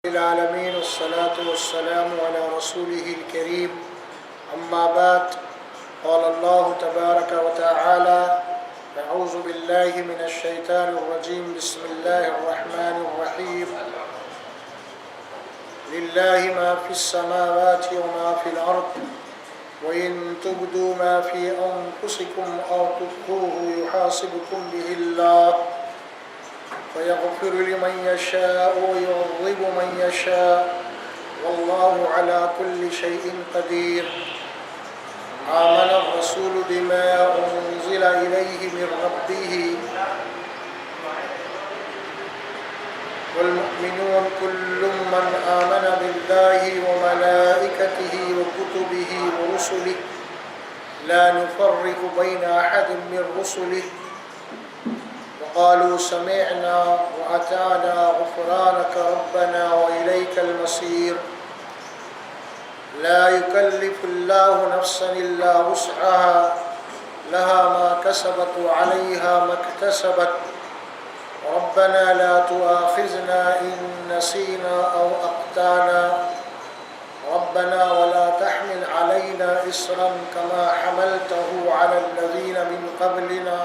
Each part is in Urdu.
العالمين والصلاة والسلام على رسوله الكريم أما بعد قال الله تبارك وتعالى أعوذ بالله من الشيطان الرجيم بسم الله الرحمن الرحيم لله ما في السماوات وما في الأرض وإن تبدوا ما في أنفسكم أو تخفوه يحاسبكم به الله فيغفر لمن يشاء ويعذب من يشاء والله على كل شيء قدير آمن الرسول بما أنزل إليه من ربه والمؤمنون كل من آمن بالله وملائكته وكتبه ورسله لا نفرق بين أحد من رسله وقالوا سمعنا وأطعنا غفرانك ربنا وإليك المصير لا يكلف الله نفسا إلا وسعها لها ما كسبت وعليها ما اكتسبت ربنا لا تؤاخذنا إن نسينا أو أخطأنا ربنا ولا تحمل علينا إصرا كما حملته على الذين من قبلنا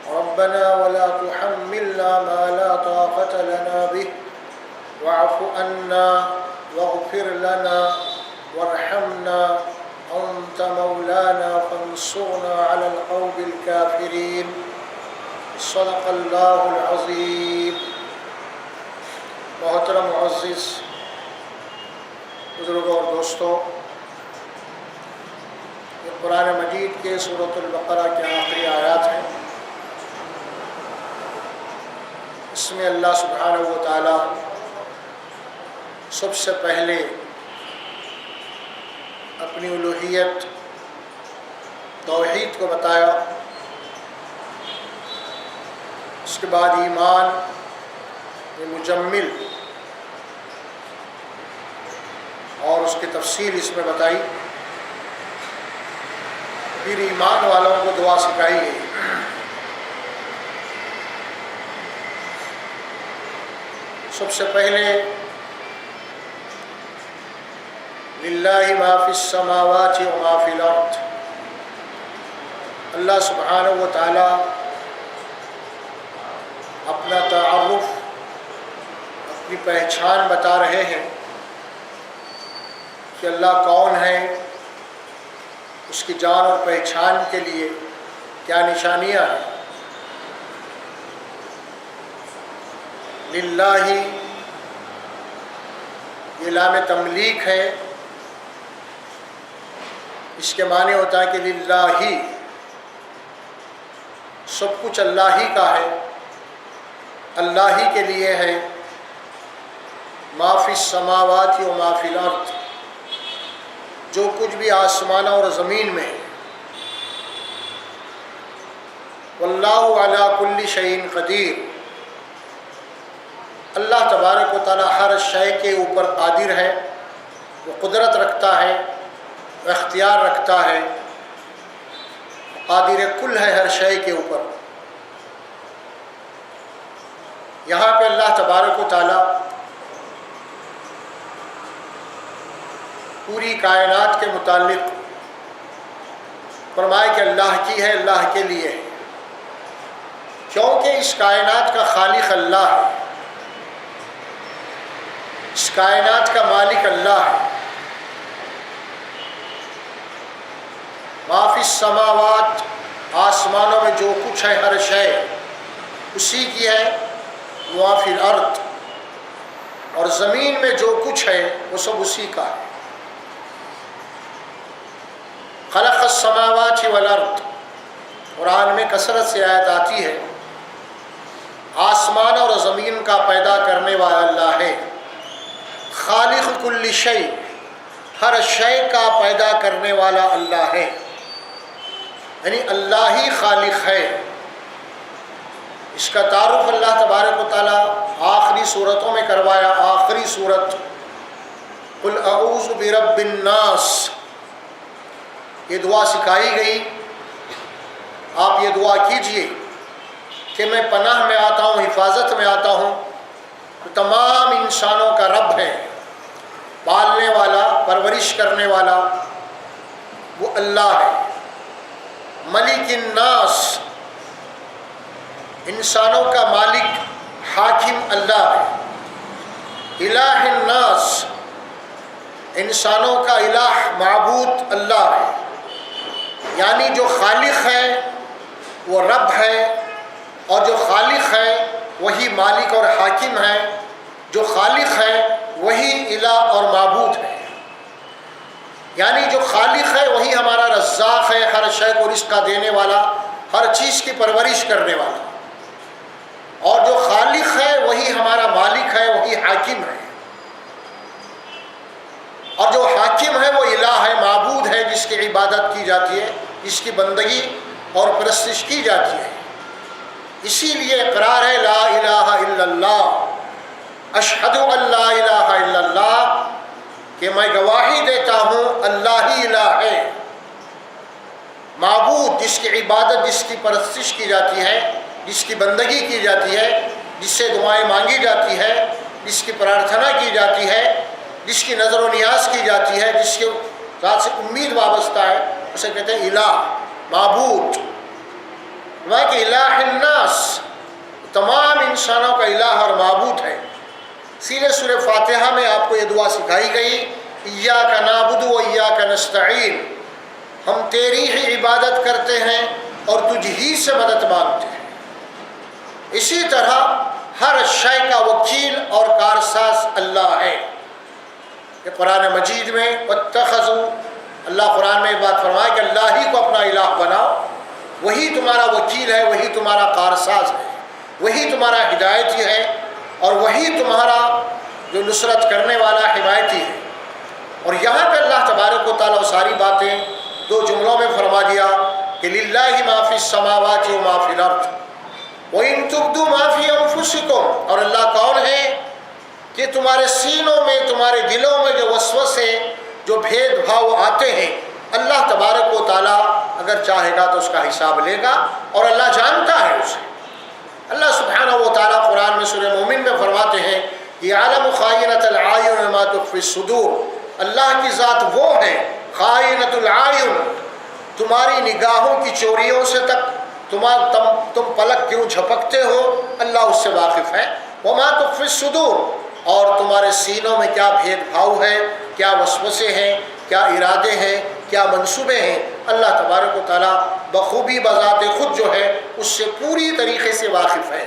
ربنا ولا تحملنا ما لا طاقة لنا به واعف عنا واغفر لنا وارحمنا أنت مولانا فانصرنا على القوم الكافرين صدق اللہ العظیم۔ محترم معزز بزرگوں اور دوستوں، یہ قرآن مجید کے سورۃ البقرہ کے آخری آیات ہیں۔ اس میں اللہ سبحانہ و تعالی سب سے پہلے اپنی الوہیت توحید کو بتایا، اس کے بعد ایمان مجمل اور اس کی تفصیل اس میں بتائی، پھر ایمان والوں کو دعا سکھائی گئی۔ سب سے پہلے للہ ما فی السماوات و ما فی الارض، اللہ سبحانہ و تعالی اپنا تعارف، اپنی پہچان بتا رہے ہیں کہ اللہ کون ہے، اس کی جان اور پہچان کے لیے کیا نشانیاں ہیں۔ للہ یہ لام تملیک ہے، اس کے معنی ہوتا ہے کہ للہ ہی، سب کچھ اللہ ہی کا ہے، اللہ ہی کے لیے ہے۔ ما فی السماوات و ما فی الارض، جو کچھ بھی آسمانوں اور زمین میں ہے۔ واللہ علی کل شیء قدیر، اللہ تبارک و تعالی ہر شے کے اوپر قادر ہے، وہ قدرت رکھتا ہے، وہ اختیار رکھتا ہے، قادر کل ہے ہر شے کے اوپر۔ یہاں پہ اللہ تبارک و تعالی پوری کائنات کے متعلق فرمائے کہ اللہ کی ہے، اللہ کے لیے ہے، کیونکہ اس کائنات کا خالق اللہ ہے، اس کائنات کا مالک اللہ ہے۔ ما فی السماوات، آسمانوں میں جو کچھ ہے ہر شے اسی کی ہے، ما فی الارض، اور زمین میں جو کچھ ہے وہ سب اسی کا ہے۔ خلق السماوات والارض، قرآن میں کثرت سے آیت آتی ہے، آسمان اور زمین کا پیدا کرنے والا اللہ ہے۔ خالق کل شیء، ہر شے کا پیدا کرنے والا اللہ ہے، یعنی اللہ ہی خالق ہے۔ اس کا تعارف اللہ تبارک و تعالیٰ آخری صورتوں میں کروایا۔ آخری صورت قل اعوذ برب الناس، یہ دعا سکھائی گئی، آپ یہ دعا کیجئے کہ میں پناہ میں آتا ہوں، حفاظت میں آتا ہوں تمام انسانوں کا رب ہے، پالنے والا، پرورش کرنے والا وہ اللہ ہے۔ ملک الناس، انسانوں کا مالک حاکم اللہ ہے۔ الہ الناس، انسانوں کا الہ معبود اللہ ہے، یعنی جو خالق ہے وہ رب ہے، اور جو خالق ہے وہی مالک اور حاکم ہے، جو خالق ہے وہی الہ اور معبود ہے۔ یعنی جو خالق ہے وہی ہمارا رزاق ہے، ہر شے کو رزق کا دینے والا، ہر چیز کی پرورش کرنے والا، اور جو خالق ہے وہی ہمارا مالک ہے، وہی حاکم ہے، اور جو حاکم ہے وہ الہ ہے، معبود ہے، جس کی عبادت کی جاتی ہے، جس کی بندگی اور پرستش کی جاتی ہے۔ اسی لیے اقرار ہے لا الہ الا اللہ، اشہد ان لا الہ الا اللہ، کہ میں گواہی دیتا ہوں اللہ ہی الہ ہے، معبود جس کی عبادت، جس کی پرستش کی جاتی ہے، جس کی بندگی کی جاتی ہے، جس سے دعائیں مانگی جاتی ہے، جس کی پرارتھنا کی جاتی ہے، جس کی نظر و نیاز کی جاتی ہے، جس کے ذات سے امید وابستہ ہے، اسے کہتے ہیں الہ، معبود۔ کہ الہ الناس، تمام انسانوں کا الہ اور معبود ہے۔ اسی لیے سورہ فاتحہ میں آپ کو یہ دعا سکھائی گئی، ایاک نعبد و ایاک نستعین، ہم تیری ہی عبادت کرتے ہیں اور تجھ ہی سے مدد مانگتے ہیں۔ اسی طرح ہر شے کا وکیل اور کارساز اللہ ہے۔ کہ قرآن مجید میں واتخذوا، اللہ قرآن میں یہ بات فرمائے کہ اللہ ہی کو اپنا الہ بناؤ، وہی تمہارا وکیل ہے، وہی تمہارا کارساز ہے، وہی تمہارا ہدایتی ہے، اور وہی تمہارا جو نصرت کرنے والا حمایتی ہے۔ اور یہاں پہ اللہ تبارک و تعالیٰ ساری باتیں دو جملوں میں فرما دیا کہ للہ ما فی السماوات و ما فی الارض وَإِن تُبْدُوا مَا فِي أَنفُسِكُمْ، اور اللہ کون ہے کہ تمہارے سینوں میں، تمہارے دلوں میں جو وسوسے، جو بھید بھاؤ آتے ہیں، اللہ تبارک و تعالیٰ اگر چاہے گا تو اس کا حساب لے گا، اور اللہ جانتا ہے اسے۔ اللہ سبحانہ و تعالیٰ قرآن میں سورہ مومن میں فرماتے ہیں یعلم خائنۃ العیون وما تخفی الصدور، اللہ کی ذات وہ ہے خائنۃ العیون، تمہاری نگاہوں کی چوریوں سے تک تم پلک کیوں جھپکتے ہو، اللہ اس سے واقف ہے۔ وما تخفی الصدور، اور تمہارے سینوں میں کیا بھید بھاؤ ہے، کیا وسوسے ہیں، کیا ارادے ہیں، کیا منصوبے ہیں، اللہ تبارک و تعالیٰ بخوبی بذات خود جو ہے اس سے پوری طریقے سے واقف ہے۔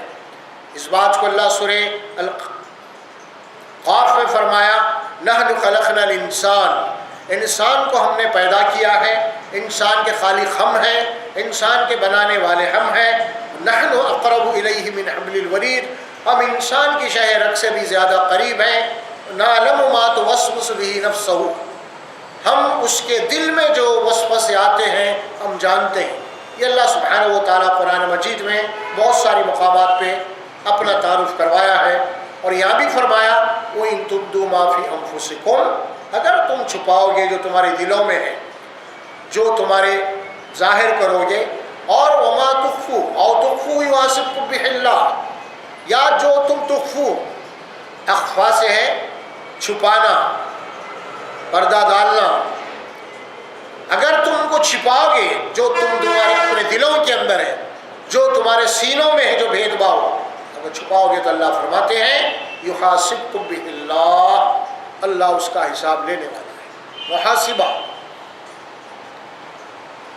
اس بات کو اللہ سورہ القاف میں فرمایا نحن خلقنا الانسان، انسان کو ہم نے پیدا کیا ہے، انسان کے خالق ہم ہیں، انسان کے بنانے والے ہم ہیں۔ نحن اقرب الیہ من حبل الورید، ہم انسان کی شہ رگ سے بھی زیادہ قریب ہیں۔ نعلم ما توسوس به نفسہ، ہم اس کے دل میں جو وسوسے آتے ہیں ہم جانتے ہیں۔ یہ اللہ سبحانہ و تعالیٰ قرآن مجید میں بہت ساری مقامات پہ اپنا تعارف کروایا ہے، اور یہاں بھی فرمایا وَإِن تُبْدُوا مَا فِي أَنفُسِكُمْ، اگر تم چھپاؤ گے جو تمہارے دلوں میں ہے، جو تمہارے ظاہر کرو گے، اور وَمَا تُخْفُوا أَوْ تُخْفُوا يُحَاسِبْكُم بِهِ اللَّهُ، یا جو تم تخفو، اخفا سے ہے چھپانا، پردہ ڈالنا، اگر تم کو چھپاؤ گے جو تم تمہارے اپنے دلوں کے اندر ہے، جو تمہارے سینوں میں ہے، جو بھید بھاؤ، اگر چھپاؤ گے تو اللہ فرماتے ہیں یحاسبکم بہ اللہ، اللہ اس کا حساب لینے والا ہے۔ محاسبہ،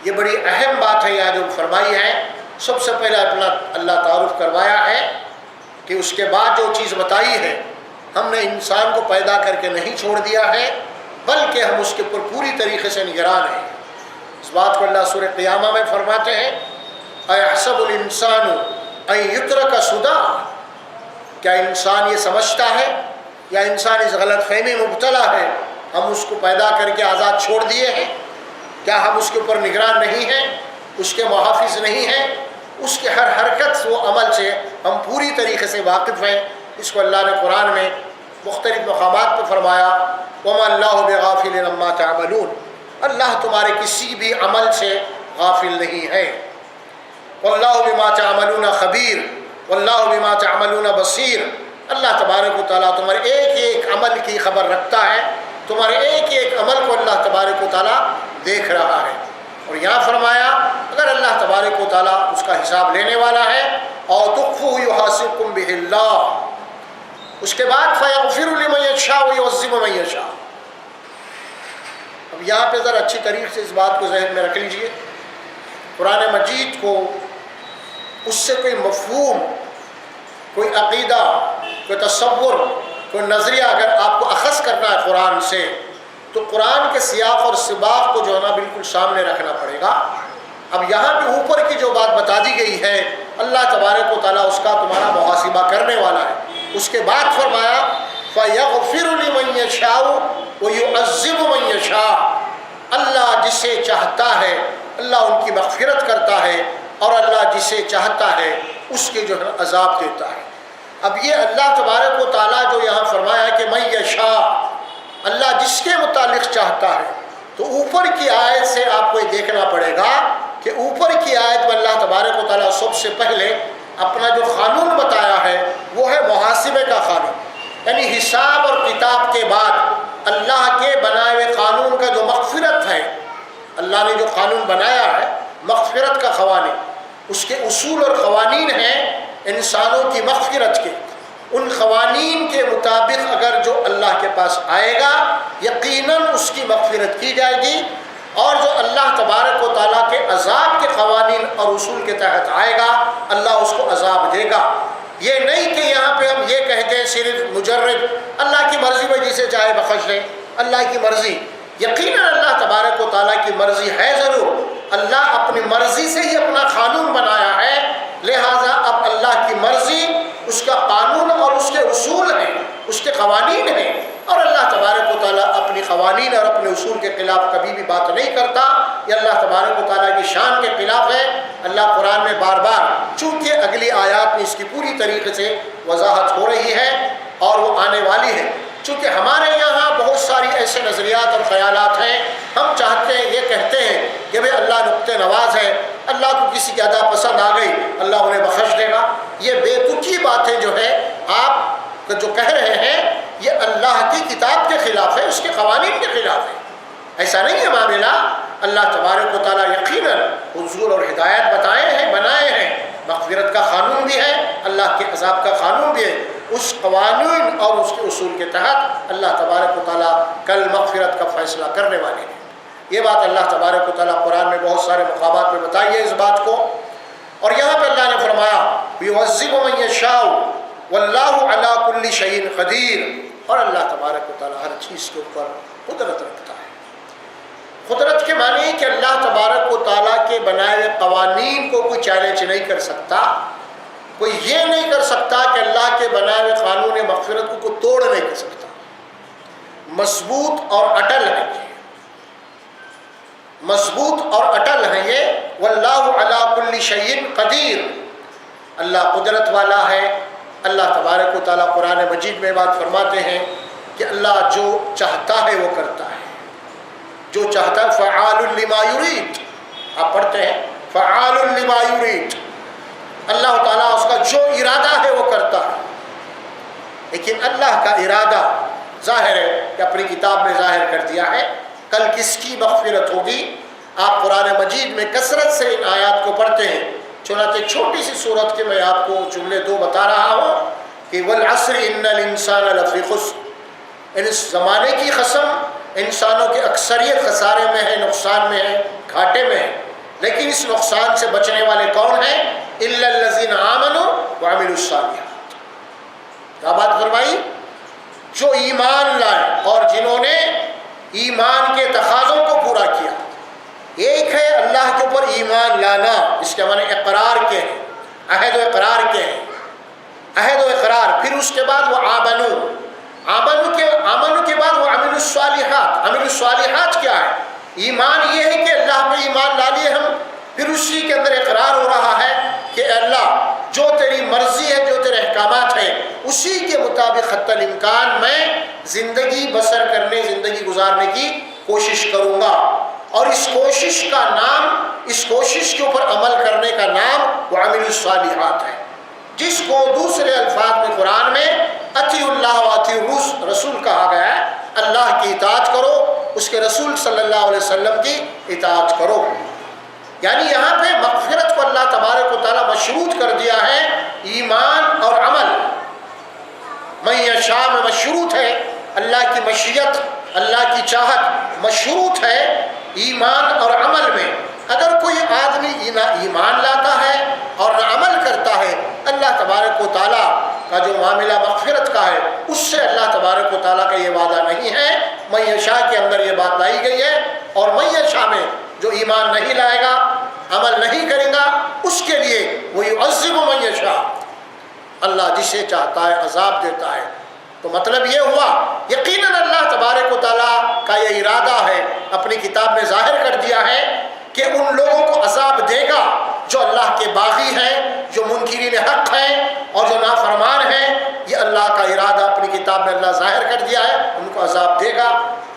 یہ بڑی اہم بات ہے یہاں جو فرمائی ہے۔ سب سے پہلے اپنا اللہ تعارف کروایا ہے کہ اس کے بعد جو چیز بتائی ہے، ہم نے انسان کو پیدا کر کے نہیں چھوڑ دیا ہے، بلکہ ہم اس کے اوپر پوری طریقے سے نگران ہیں۔ اس بات کو اللہ سورہ قیامہ میں فرماتے ہیں اَيَحْسَبُ الْإِنسَانُ أَن يُتْرَكَ سُدًى، کیا انسان یہ سمجھتا ہے، یا انسان اس غلط فہمی میں مبتلا ہے ہم اس کو پیدا کر کے آزاد چھوڑ دیے ہیں؟ کیا ہم اس کے اوپر نگران نہیں ہیں، اس کے محافظ نہیں ہیں؟ اس کے ہر حرکت و عمل سے ہم پوری طریقے سے واقف ہیں۔ اس کو اللہ نے قرآن میں مختلف مقامات پہ فرمایا وَمَا اللَّهُ بِغَافِلٍ عَمَّا تَعْمَلُونَ، اللہ تمہارے کسی بھی عمل سے غافل نہیں ہے۔ وَاللَّهُ بِمَا تَعْمَلُونَ خَبِيرٌ وَاللَّهُ بِمَا تَعْمَلُونَ بَصِيرٌ، اللہ تبارک و تعالیٰ تمہارے ایک ایک عمل کی خبر رکھتا ہے، تمہارے ایک ایک عمل کو اللہ تبارک و تعالیٰ دیکھ رہا ہے۔ اور یہاں فرمایا اگر اللہ تبارک و تعالیٰ اس کا حساب لینے والا ہے، اور تخفوہ یحاسبکم بہ اللہ، اس کے بعد فیغفر لمن یشاء ویعذب من یشاء۔ اب یہاں پہ ذرا اچھی طریقے سے اس بات کو ذہن میں رکھ لیجئے، قرآن مجید کو اس سے کوئی مفہوم، کوئی عقیدہ، کوئی تصور، کوئی نظریہ اگر آپ کو اخذ کرنا ہے قرآن سے، تو قرآن کے سیاق اور سباق کو جو ہے نا بالکل سامنے رکھنا پڑے گا۔ اب یہاں پہ اوپر کی جو بات بتا دی گئی ہے، اللہ تبارک و تعالیٰ اس کا تمہارا محاسبہ کرنے والا ہے۔ اس کے بعد فرمایا فَيَغْفِرُ لِمَن يَشَاءُ وَيُعَذِّبُ مَن يَشَاءُ، اللہ جسے چاہتا ہے اللہ ان کی مغفرت کرتا ہے، اور اللہ جسے چاہتا ہے اس کے جو ہے عذاب دیتا ہے۔ اب یہ اللہ تبارک و تعالیٰ جو یہاں فرمایا کہ من یشاء، اللہ جس کے متعلق چاہتا ہے، تو اوپر کی آیت سے آپ کو یہ دیکھنا پڑے گا کہ اوپر کی آیت میں اللہ تبارک و تعالیٰ سب سے پہلے اپنا جو قانون بتایا ہے وہ ہے محاسبے کا قانون، یعنی حساب اور کتاب کے بعد اللہ کے بنائے ہوئے قانون کا جو مغفرت ہے، اللہ نے جو قانون بنایا ہے مغفرت کا قوانین، اس کے اصول اور قوانین ہیں انسانوں کی مغفرت کے، ان قوانین کے مطابق اگر جو اللہ کے پاس آئے گا یقیناً اس کی مغفرت کی جائے گی، اور جو اللہ تبارک و تعالیٰ کے عذاب کے قوانین اور اصول کے تحت آئے گا اللہ اس کو عذاب دے گا۔ یہ نہیں کہ یہاں پہ ہم یہ کہہ دیں صرف مجرد اللہ کی مرضی میں جسے چاہے بخش لیں، اللہ کی مرضی، یقیناً اللہ تبارک و تعالیٰ کی مرضی ہے ضرور، اللہ اپنی مرضی سے ہی اپنا قانون بنایا ہے، لہٰذا اب اللہ کی مرضی، اس کا قانون اور اس کے اصول ہیں، اس کے قوانین ہیں، اور اللہ تبارک و تعالیٰ اپنی قوانین اور اپنے اصول کے خلاف کبھی بھی بات نہیں کرتا، یہ اللہ تبارک و تعالیٰ کی شان کے خلاف ہے۔ اللہ قرآن میں بار بار، چونکہ اگلی آیات میں اس کی پوری طریقے سے وضاحت ہو رہی ہے اور وہ آنے والی ہے، چونکہ ہمارے یہاں بہت ساری ایسے نظریات اور خیالات ہیں، ہم چاہتے ہیں، یہ کہتے ہیں کہ بھئی اللہ نقطۂ نواز ہے، اللہ کو کسی کی ادا پسند آ گئی اللہ انہیں بخش دے گا۔ یہ بے تکی باتیں جو ہے آپ جو کہہ رہے ہیں یہ اللہ کی کتاب کے خلاف ہے، اس کے قوانین کے خلاف ہے، ایسا نہیں ہے معاملہ۔ اللہ تبارک و تعالیٰ یقیناً حضور اور ہدایت بتائے ہیں، بنائے ہیں، مغفرت کا قانون بھی ہے، اللہ کے عذاب کا قانون بھی ہے، اس قوانین اور اس کے اصول کے تحت اللہ تبارک و تعالیٰ کل مغفرت کا فیصلہ کرنے والے ہیں۔ یہ بات اللہ تبارک و تعالیٰ قرآن میں بہت سارے مقامات میں بتائی ہے اس بات کو، اور یہاں پہ اللہ نے فرمایا یعذب من یشاء واللہ علی کل شیء قدیر، اور اللہ تبارک و تعالیٰ ہر چیز کے اوپر قدرت رکھتا ہے۔ قدرت کے معنی کہ اللہ تبارک و تعالیٰ کے بنائے ہوئے قوانین کو کوئی چیلنج نہیں کر سکتا، کوئی یہ نہیں کر سکتا کہ اللہ کے بنائے ہوئے قانون مغفرت کو کوئی توڑ نہیں کر سکتا، مضبوط اور اٹل ہے، مضبوط اور اٹل ہے یہ، واللہ علی کل شیء قدیر، اللہ قدرت والا ہے۔ اللہ تبارک و تعالیٰ قرآن مجید میں بات فرماتے ہیں کہ اللہ جو چاہتا ہے وہ کرتا ہے، جو چاہتا ہے، فعال لما یرید، آپ پڑھتے ہیں فعال لما یرید، اللہ تعالیٰ اس کا جو ارادہ ہے وہ کرتا ہے، لیکن اللہ کا ارادہ ظاہر ہے کہ اپنی کتاب میں ظاہر کر دیا ہے، کل کس کی مغفرت ہوگی۔ آپ قرآن مجید میں کثرت سے ان آیات کو پڑھتے ہیں، چنانچہ چھوٹی سی صورت کے میں آپ کو جملے دو بتا رہا ہوں کہ والعصر ان الانسان لفی خسر، اس زمانے کی قسم، انسانوں کی اکثریت خسارے میں ہے، نقصان میں ہے، گھاٹے میں ہے، لیکن اس نقصان سے بچنے والے کون ہیں؟ الا الذین آمنوا وعملوا الصالحات، کیا بات فرمائی؟ جو ایمان لائے اور جنہوں نے ایمان کے تقاضوں کو پورا کیا۔ ایک ہے اللہ کے اوپر ایمان لانا، اس کے معنی اقرار کے ہیں، عہد و اقرار کے ہیں، عہد و اقرار، پھر اس کے بعد وہ آمنو کے بعد وہ عمل الصالحات۔ عمل الصالحات کیا ہے؟ ایمان یہ ہے کہ اللہ پہ ایمان لا لیے ہم، پھر اسی کے اندر اقرار ہو رہا ہے کہ اللہ جو تیری مرضی ہے، جو تیرے احکامات ہیں، اسی کے مطابق حتی الامکان میں زندگی بسر کرنے، زندگی گزارنے کی کوشش کروں گا، اور اس کوشش کا نام، اس کوشش کے اوپر عمل کرنے کا نام وہ عمل الصالحات ہے، جس کو دوسرے الفاظ میں قرآن میں اطیعوا اللہ و اطیعوا رسول کہا گیا ہے، اللہ کی اطاعت کرو، اس کے رسول صلی اللہ علیہ وسلم کی اطاعت کرو۔ یعنی یہاں پہ مغفرت کو اللہ تبارک و تعالیٰ مشروط کر دیا ہے ایمان اور عمل۔ من یشاء میں مشروط ہے اللہ کی مشیت، اللہ کی چاہت مشروط ہے ایمان اور عمل میں۔ اگر کوئی آدمی ایمان لاتا ہے اور نہ عمل کرتا ہے، اللہ تبارک و تعالیٰ کا جو معاملہ مغفرت کا ہے اس سے اللہ تبارک و تعالیٰ کا یہ وعدہ نہیں ہے۔ من یشاء کے اندر یہ بات لائی گئی ہے، اور من یشاء میں جو ایمان نہیں لائے گا، عمل نہیں کرے گا، اس کے لیے وہ یعذب من یشاء، اللہ جسے چاہتا ہے عذاب دیتا ہے۔ تو مطلب یہ ہوا یقیناً اللہ تبارک و تعالیٰ کا یہ ارادہ ہے، اپنی کتاب میں ظاہر کر دیا ہے کہ ان لوگوں کو عذاب دے گا جو اللہ کے باغی ہیں، جو منکرین حق ہیں اور جو نافرمان ہیں۔ یہ اللہ کا ارادہ اپنی کتاب میں اللہ ظاہر کر دیا ہے، ان کو عذاب دے گا۔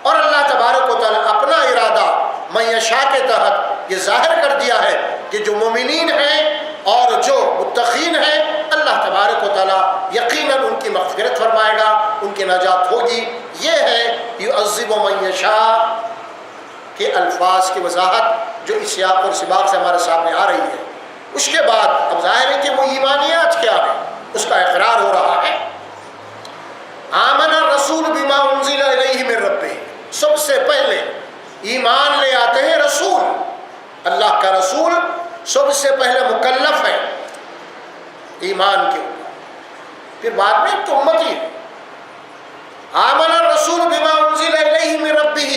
اور اللہ تبارک و تعالیٰ اپنا ارادہ من یشاء کے تحت یہ ظاہر کر دیا ہے کہ جو مومنین ہیں اور جو متقین ہیں، اللہ تبارک و تعالیٰ یقیناً ان کی مغفرت فرمائے گا، ان کی نجات ہوگی۔ یہ ہے یعذب من یشاء کے الفاظ کی وضاحت جو اس سیاق اور سباق سے ہمارے سامنے آ رہی ہے۔ اس کے بعد اب ظاہر ہے کہ وہ ایمانیات کیا ہے، اس کا اقرار ہو رہا ہے۔ آمن الرسول بما انزل الیہ من ربہ، سب سے پہلے ایمان لے آتے ہیں رسول، اللہ کا رسول سب سے پہلے مکلف ہے ایمان کے اوپر، پھر بعد میں تو امتی ہے۔ آمن الرسول بما انزل الیہ من ربہ،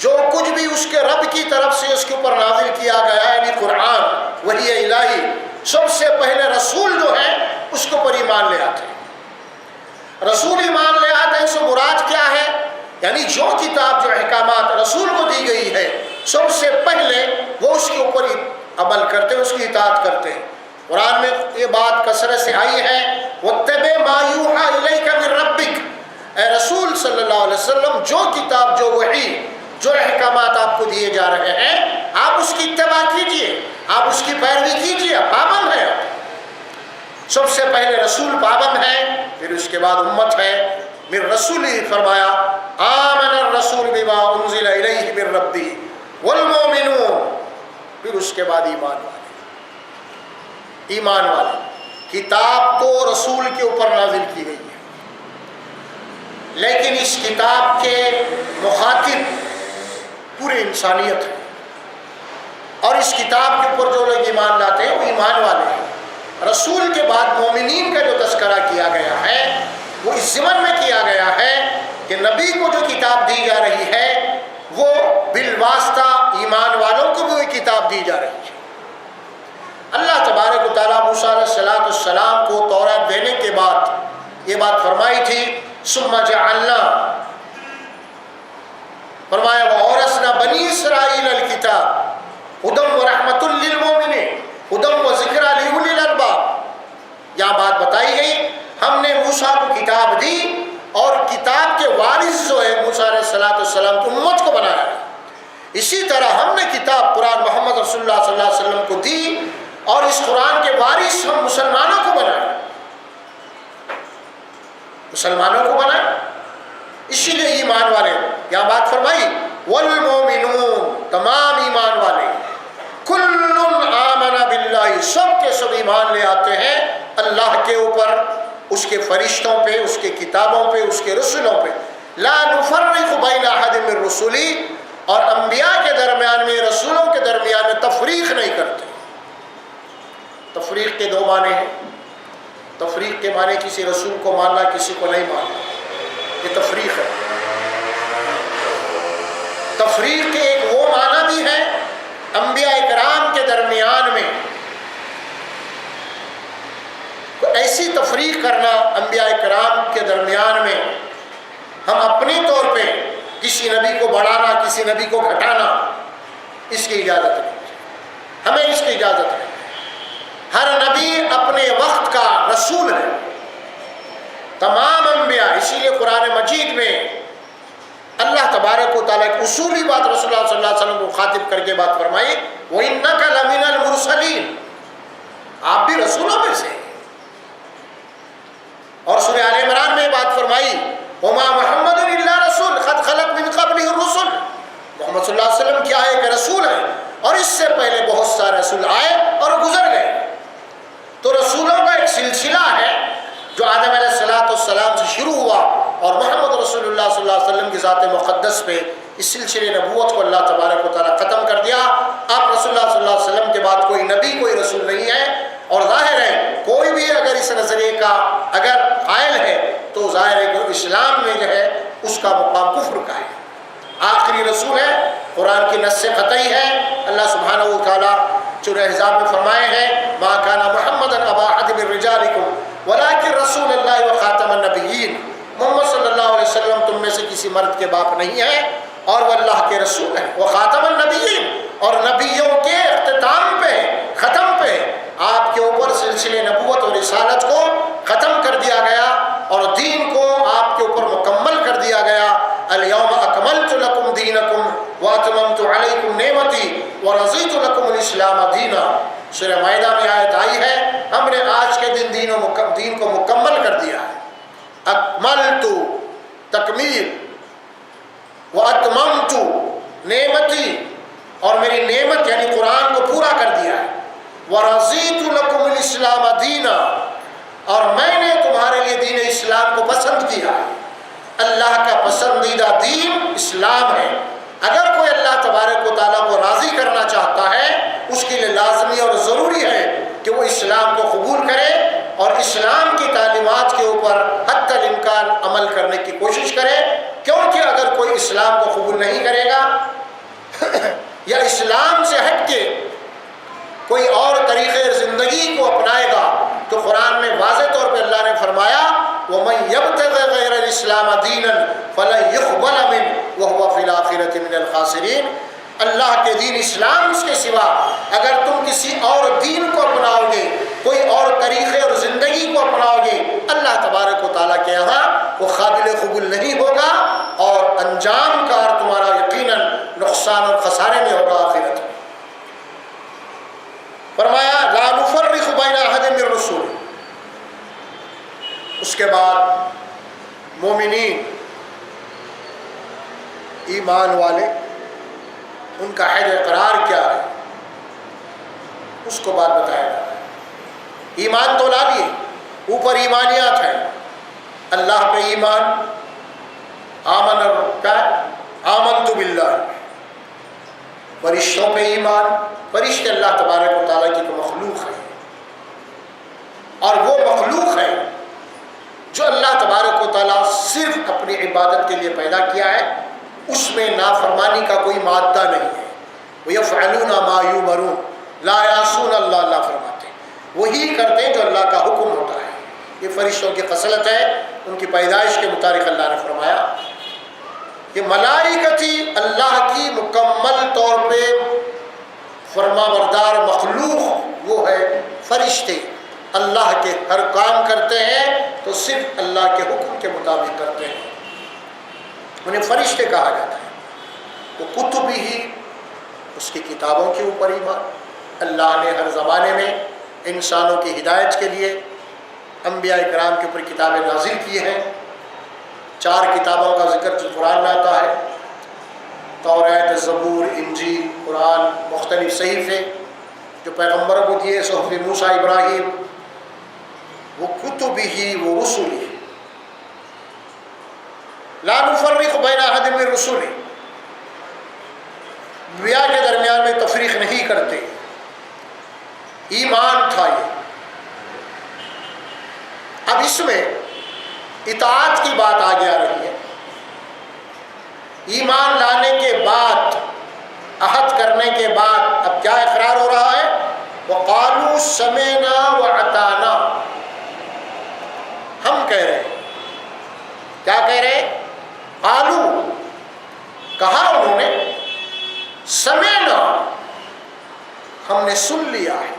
جو کچھ بھی اس کے رب کی طرف سے اس کے اوپر نازل کیا گیا ہے، یعنی قرآن وحی الہی، سب سے پہلے رسول جو ہے اس کے اوپر ایمان لے آتے ہیں۔ رسول ایمان لے آتے ہیں، سو مراد کیا ہے؟ یعنی جو کتاب جو احکامات رسول کو دی گئی ہے سب سے پہلے وہ اس کے اوپر عمل کرتے ہیں، اس کی اطاعت کرتے ہیں۔ قرآن میں یہ بات کثرت سے آئی ہے، وَاتَّبِعْ مَا يُوحَىٰ إِلَيْكَ مِن رَبِّكَ، اے رسول صلی اللہ علیہ وسلم جو کتاب جو وحی جو احکامات آپ کو دیے جا رہے ہیں آپ اس کی اتباع کیجئے، آپ اس کی پیروی کیجئے، پابند ہیں آپ۔ سب سے پہلے رسول پابند ہے، پھر اس کے بعد امت ہے۔ من رسول ہی فرمایا آمن الرسول بما انزل الیہ من ربہ والمؤمنون، پھر اس کے بعد ایمان والے۔ ایمان والے کتاب تو رسول کے اوپر نازل کی گئی ہے، لیکن اس کتاب کے مخاطب پوری انسانیت ہے، اور اس کتاب کے اوپر جو لوگ ایمان لاتے ہیں وہ ایمان والے ہیں۔ رسول کے بعد مومنین کا جو تذکرہ کیا گیا ہے وہ اس ضمن میں کیا گیا ہے کہ نبی کو جو کتاب دی جا رہی ہے وہ بالواسطہ ایمان والوں کو بھی وہ کتاب دی جا رہی ہے۔ اللہ تبارک و تعالیٰ موسیٰ علیہ السلام کو تورات دینے کے بعد یہ بات فرمائی تھی، ثم جعلنا، فرمایا وَأَوْرَثْنَا بَنِي إِسْرَائِيلَ الْكِتَابَ هُدًى وَرَحْمَةٌ لِّلْمُؤْمِنِينَ هُدًى وَذِكْرَىٰ لِأُولِي الْأَلْبَابِ، یہاں بات بتائی گئی ہم نے موسیٰ کو کتاب دی اور کتاب کے وارث جو ہے موسیٰ علیہ السلام کی امت کو بنایا ہے۔ اسی طرح ہم نے کتاب قرآن محمد رسول اللہ صلی اللہ علیہ وسلم کو دی اور اس قرآن کے وارث ہم مسلمانوں کو بنائے، مسلمانوں کو بنائے۔ اسی لیے ایمان والے یہاں بات فرمائی والمؤمنون، تمام ایمان والے، کل آمن باللہ، سب کے سب ایمان لے آتے ہیں اللہ کے اوپر، اس کے فرشتوں پہ، اس کے کتابوں پہ، اس کے رسولوں پہ، لا نفرق بین احد من رسلی، اور انبیاء کے درمیان میں رسولوں کے درمیان میں تفریق نہیں کرتے۔ تفریق کے دو معنی ہیں، تفریق کے معنی کسی رسول کو ماننا کسی کو نہیں ماننا، یہ تفریق ہے۔ تفریق کے ایک وہ معنی بھی ہے انبیاء اکرام کے درمیان میں ایسی تفریق کرنا، انبیاء اکرام کے درمیان میں ہم اپنی طور پہ کسی نبی کو بڑھانا، کسی نبی کو گھٹانا، اس کی اجازت نہیں، ہمیں اس کی اجازت نہیں۔ ہر نبی اپنے وقت کا رسول ہے، تمام انبیاء، اسی لیے قرآن مجید میں اللہ تبارک و تعالیٰ ایک اصولی بات رسول اللہ صلی اللہ علیہ وسلم کو خاطب کر کے بات فرمائی، وَإِنَّكَ لَمِنَ الْمُرْسَلِينَ، آپ بھی رسولوں میں سے، اور سورہ آل عمران میں بات فرمائی وما محمد الا رسول قد خلت من قبلہ الرسل، محمد صلی اللہ علیہ وسلم کیا ہے کہ رسول ہے اور اس سے پہلے بہت سارے رسول آئے اور گزر گئے۔ تو رسولوں کا ایک سلسلہ ہے جو آدم علیہ السلام سے شروع ہوا اور محمد رسول اللہ صلی اللہ علیہ وسلم کی ذات مقدس پہ اس سلسلے نبوت کو اللہ تبارک و تعالیٰ ختم کر دیا۔ آپ رسول اللہ صلی اللہ علیہ وسلم کے بعد کوئی نبی کوئی رسول نہیں ہے، اور ظاہر ہے کوئی بھی اگر اس نظریے کا اگر قائل ہے تو ظاہر ہے کہ اسلام میں جو ہے اس کا مقام کفر کا ہے۔ آخری رسول ہے، قرآن کی نص سے قطعی ہے۔ اللہ سبحانہ و تعالیٰ سورہ احزاب میں فرمائے ہیں ما کان محمد ابا احد من رجالکم ولکن رسول اللہ و خاتم النبیین، محمد صلی اللہ علیہ وسلم تم میں سے کسی مرد کے باپ نہیں ہے اور وہ اللہ کے رسول ہیں، وہ خاتم النبیین، اور نبیوں کے اختتام پہ ختم پہ آپ کے اوپر سلسلے نبوت اور رسالت کو ختم کر دیا گیا اور دین کو آپ کے اوپر مکمل کر دیا گیا۔ الیوم اکملت لکم دینکم واتممت علیکم نعمتی ورضیت لکم الاسلام دینا۔ سورہ مائدہ میں آیت آئی ہے ہم نے آج کے دن دین کو مکمل کر دیا ہے۔ اکملت تکمیل، واتممت نعمتی، اور میری نعمت یعنی قرآن کو پورا کر دیا ہے۔ ورضیت لکم الاسلام دینا، اور میں نے تمہارے لیے دین اسلام کو پسند کیا ہے۔ اللہ کا پسندیدہ دین اسلام ہے۔ اگر کوئی اللہ تبارک و تعالیٰ کو راضی کرنا چاہتا ہے اس کے لیے لازمی اور ضروری ہے کہ وہ اسلام کو قبول کرے اور اسلام کی تعلیمات کے اوپر حتی الامکان عمل کرنے کی کوشش کرے، کیونکہ اگر کوئی اسلام کو قبول نہیں کرے گا یا اسلام سے ہٹ کے کوئی اور طریقے زندگی کو اپنائے گا تو قرآن میں واضح طور پہ اللہ نے فرمایا وَمَن يَبْتَغِ غَيْرَ الْإِسْلَامَ دِينًا فَلَن يُقْبَلَ مِنْهُ وَهُوَ فِي الْآخِرَةِ مِنَ الْخَاسِرِينَ۔ اللہ کے دین اسلام کے سوا اگر تم کسی اور دین کو اپناؤ گے، کوئی اور طریقے اور زندگی کو اپناؤ گے، اللہ تبارک و تعالیٰ کے یہاں وہ قابل قبول نہیں ہوگا اور انجام کار تمہارا یقیناً نقصان اور خسارے میں ہوگا آخرت میں۔ فرمایا لا نفرق بین احد من الرسل۔ اس کے بعد مومنین، ایمان والے، ان کا حد اقرار کیا ہے اس کو بات بتایا جا رہا ہے۔ ایمان تو لا لیے، اوپر ایمانیات ہیں، اللہ پہ ایمان، آمنت باللہ، فرشتوں پہ ایمان، فرشتے اللہ تبارک و تعالیٰ کی تو مخلوق ہے اور وہ مخلوق ہے جو اللہ تبارک و تعالیٰ صرف اپنی عبادت کے لیے پیدا کیا ہے، اس میں نافرمانی کا کوئی مادہ نہیں ہے۔ وَيَفْعَلُونَ مَا يُؤْمَرُونَ لَا يَعْصُونَ اللَّهَ، اللہ فرماتے ہیں وہی کرتے ہیں جو اللہ کا حکم ہوتا ہے۔ یہ فرشتوں کی خصلت ہے، ان کی پیدائش کے متعلق اللہ نے فرمایا کہ ملائکتی اللہ کی مکمل طور پہ فرما بردار مخلوق وہ ہے فرشتے، اللہ کے ہر کام کرتے ہیں تو صرف اللہ کے حکم کے مطابق کرتے ہیں، انہیں فرشتے کہا جاتا ہے۔ وہ کتب ہی، اس کی کتابوں کے اوپر ایمان، اللہ نے ہر زمانے میں انسانوں کی ہدایت کے لیے انبیاء کرام کے اوپر کتابیں نازل کی ہیں۔ 4 کتابوں کا ذکر جو قرآن میں آتا ہے، توریت، زبور، انجیل، قرآن، مختلف صحیفے جو پیغمبروں کو دیے، صحف موسیٰ، ابراہیم، وہ کتب ہی وہ رسول ہی، لا نفرق بین احد من رسول، انبیاء کے درمیان میں تفریق نہیں کرتے۔ ایمان تھا یہ۔ اب اس میں اطاعت کی بات آگے آ رہی ہے۔ ایمان لانے کے بعد، عہد کرنے کے بعد اب کیا اقرار ہو رہا ہے؟ وَقَالُوا سَمِعْنَا وَأَطَعْنَا، ہم کہہ رہے ہیں، کیا کہہ رہے ہیں؟ قالوا، کہا انہوں نے، سمعنا، ہم نے سن لیا ہے۔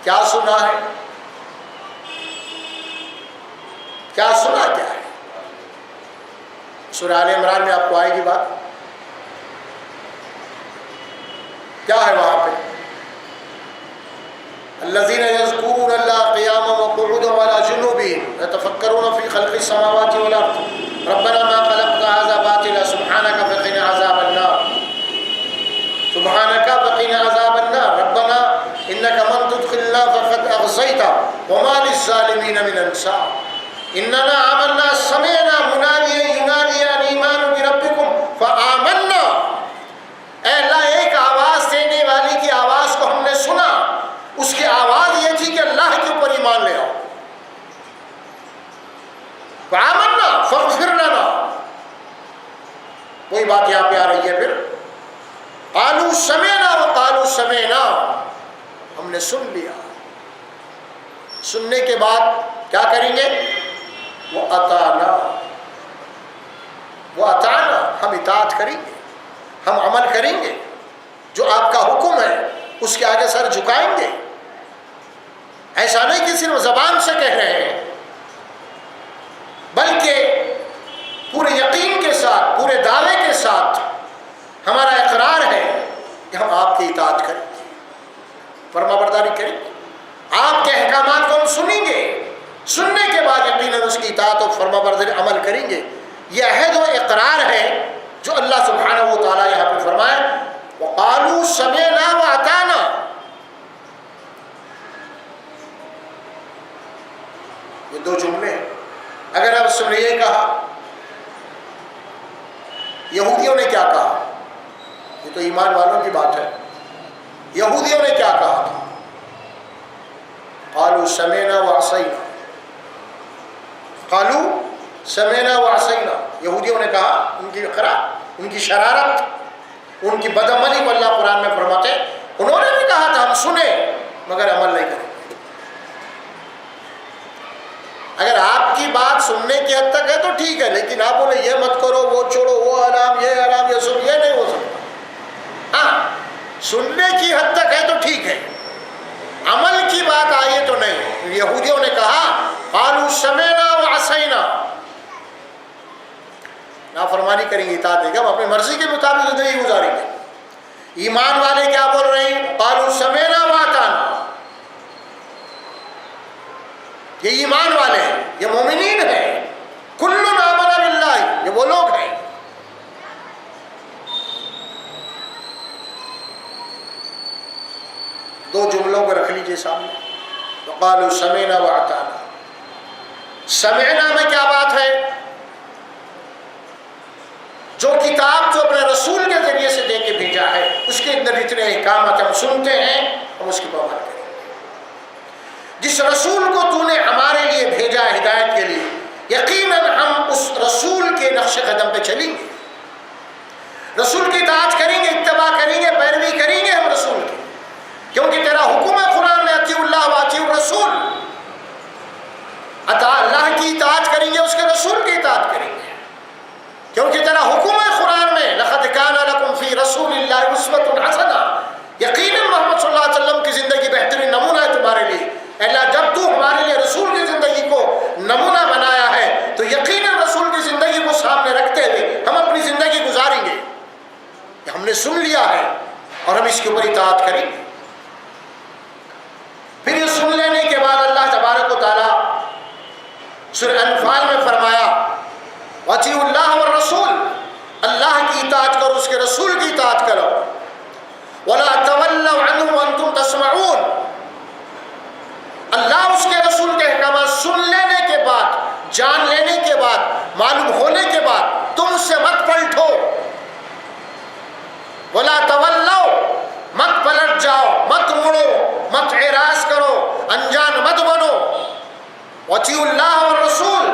کیا سنا ہے؟ کیا سنا کیا ہے؟ سورہ آل عمران میں آپ کو آئے گی بات، کیا ہے وہاں پہ؟ الذین یذکرون اللہ قیاما وقعودا قعودا وعلى جنوبهم يتفكرون في خلق السماوات والأرض ربنا ما خلقت هذا باطلا سبحانك فقنا عذاب النار سبحانك فقنا عذاب النار ربنا إنك من تدخل النار فقد أخزيته وما للظالمين من أنصار إننا آمنا سمعنا مناديا ينادي أن آمنوا بربكم فآمنا. اے اللہ ایک آواز دینے والی کی آواز کو ہم نے سنا، اس کی آواز یہ تھی کہ اللہ کے اوپر ایمان لے آؤ. فآمنا فاغفر لنا، وہی بات یہاں پہ آ رہی ہے. پھر قالوا سمعنا وقالوا سمعنا، ہم نے سن لیا. سننے کے بعد کیا کریں گے؟ وَأَطَعْنَا، ہم اطاعت کریں گے، ہم عمل کریں گے. جو آپ کا حکم ہے اس کے آگے سر جھکائیں گے. ایسا نہیں کہ صرف زبان سے کہہ رہے ہیں، بلکہ پورے یقین کے ساتھ، پورے دعوے کے ساتھ ہمارا اقرار ہے کہ ہم آپ کی اطاعت کریں گے، فرما برداری کریں گے. آپ کے احکامات کو ہم سنیں گے، سننے کے بعد یقیناً اس کی اطاعت و فرما برداری عمل کریں گے. یہ عہد و اقرار ہے جو اللہ سبحانہ و تعالیٰ یہاں پہ فرمائے وَقَالُوا سَمِعْنَا وَأَطَعْنَا. یہ دو جملے ہیں. اگر اب اس نے یہ کہا، یہودیوں نے کیا کہا؟ یہ تو ایمان والوں کی بات ہے. یہودیوں نے کیا کہا تھا؟ قالوا سمعنا وعصینا، قالوا سمعنا وعصینا. یہودیوں نے کہا، ان کی اقرار، ان کی شرارت، ان کی بدعملی کو اللہ قرآن میں فرماتے ہیں انہوں نے بھی کہا تھا ہم سنیں مگر عمل نہیں کریں. اگر آپ کی بات سننے کی حد تک ہے تو ٹھیک ہے، لیکن آپ بولے یہ مت کرو، وہ چھوڑو، وہ حرام، یہ حرام، یہ سب، یہ نہیں ہو سکتا. ہاں سننے کی حد تک ہے تو ٹھیک ہے، عمل کی بات آئے تو نہیں. یہودیوں نے کہا قالوا سمعنا وعصینا، نافرمانی کریں گے، اطاعت دیں گے، ہم اپنی مرضی کے مطابق زندگی گزاریں گے. ایمان والے کیا بول رہے ہیں؟ قالوا سمعنا واطعنا. یہ ایمان والے ہیں، یہ مومنین ہیں. کل آمن باللہ، یہ وہ لوگ ہیں. دو جملوں کو رکھ لیجئے سامنے. وقالوا سمعنا واطعنا. سمعنا میں کیا بات ہے؟ جو کتاب جو اپنے رسول کے ذریعے سے دے کے بھیجا ہے اس کے اندر اتنے احکامات ہم سنتے ہیں، ہم اس کی پابند کریں. جس رسول کو تو نے ہمارے لیے بھیجا ہدایت کے لیے، یقیناً ہم اس رسول کے نقش قدم پہ چلیں گے، رسول کی اطاعت کریں گے، اتباع کریں گے، پیروی کریں گے ہم رسول کی، کیونکہ تیرا حکم ہے قرآن میں اطیعوا اللہ واطیعوا الرسول. اللہ کی اطاعت کریں گے، اس کے رسول کی اطاعت کریں گے، کیونکہ تیرا حکم ہے قرآن میں لقد کان لکم فی رسول اللہ اسوۃ حسنہ. یقیناً محمد صلی اللہ علیہ وسلم کی زندگی بہترین نمونہ ہے تمہارے لیے. اللہ جب تو ہمارے لیے رسول کی زندگی کو نمونہ بنایا ہے تو یقیناً رسول کی زندگی کو سامنے رکھتے ہوئے ہم اپنی زندگی گزاریں گے. ہم نے سن لیا ہے اور ہم اس کے اوپر اطاعت کریں گے. پھر یہ سن لینے کے بعد اللہ تبارک و تعالیٰ سورہ انفال میں فرمایا وَأَطِیعُوا اللَّهَ وَالرَّسُولَ، اللہ کی اطاعت کرو، اس کے رسول کی اطاعت کرو. وَلَا تَوَلَّوْا عَنْهُ وَأَنْتُمْ تَسْمَعُونَ، اللہ اس کے رسول کے احکامات سن لینے کے بعد، جان لینے کے بعد، معلوم ہونے کے بعد تم اس سے مت پلٹو. وَلَا تَوَلَّوْا، مت پلٹ جاؤ، مت مڑو، مت اعراض کرو، انجان مت بنو. وَأَطِیعُوا اللَّهَ وَالرَّسُولَ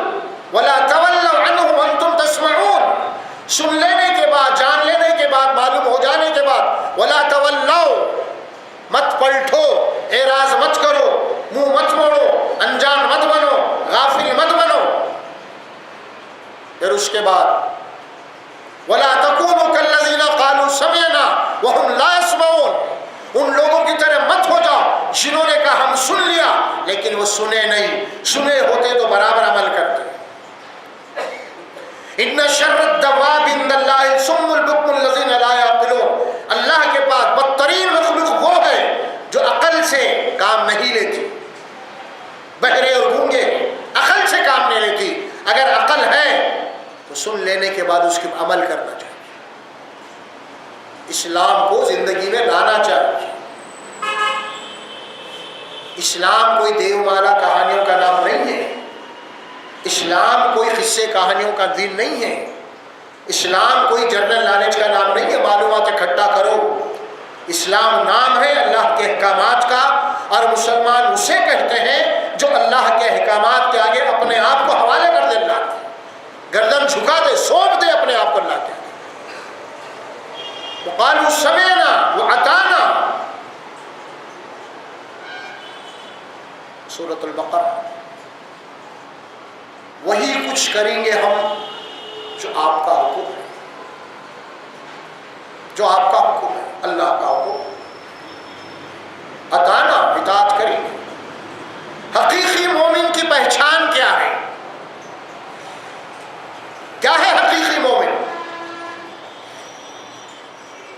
وَلَا تَوَلَّوْا عَنْهُ وَأَنْتُمْ تَسْمَعُونَ. سن لینے کے بعد، جان لینے کے بعد، معلوم ہو جانے کے بعد وَلَا تَوَلَّوْا، مت پلٹو، اعراض مت کرو، منہ مت موڑو، انجان مت بنو، غافل مت بنو. پھر اس کے بعد وَلَا تَكُونُوا كَالَّذِينَ قَالُوا سَمِعْنَا وَهُمْ لَا يَسْمَعُونَ. ان لوگوں کی طرح مت ہو جاؤ جنہوں نے کہا ہم سن لیا لیکن وہ سنے نہیں، سنے ہوتے تو برابر عمل کرتے. ان شر الدواب عند اللہ الصم البکم الذین لا یعقلون. اللہ کے پاس بدترین مخلوق وہ ہے جو عقل سے کام نہیں لیتی، بہرے اور سن لینے کے بعد اس کے عمل کرنا چاہیے، اسلام کو زندگی میں لانا چاہیے۔ اسلام کوئی دیو مالا کہانیوں کا نام نہیں ہے، اسلام کوئی قصے کہانیوں کا دین نہیں ہے، اسلام کوئی جنرل نالج کا نام نہیں ہے معلومات اکٹھا کرو۔ اسلام نام ہے اللہ کے احکامات کا، اور مسلمان اسے کہتے ہیں جو اللہ کے احکامات کے آگے اپنے آپ کو حوالے کر دے، اللہ گردن جھکا دے، سونپ دے اپنے آپ کو اللہ کے۔ وقالوا سمعنا وأطعنا، سورۃ البقرہ۔ وہی کچھ کریں گے ہم جو آپ کا حکم ہے، جو آپ کا حکم ہے، اللہ کا حکم، اطاعنا، اطاعت کریں گے۔ حقیقی مومن کی پہچان کیا ہے؟ کیا ہے حقیقی مومن؟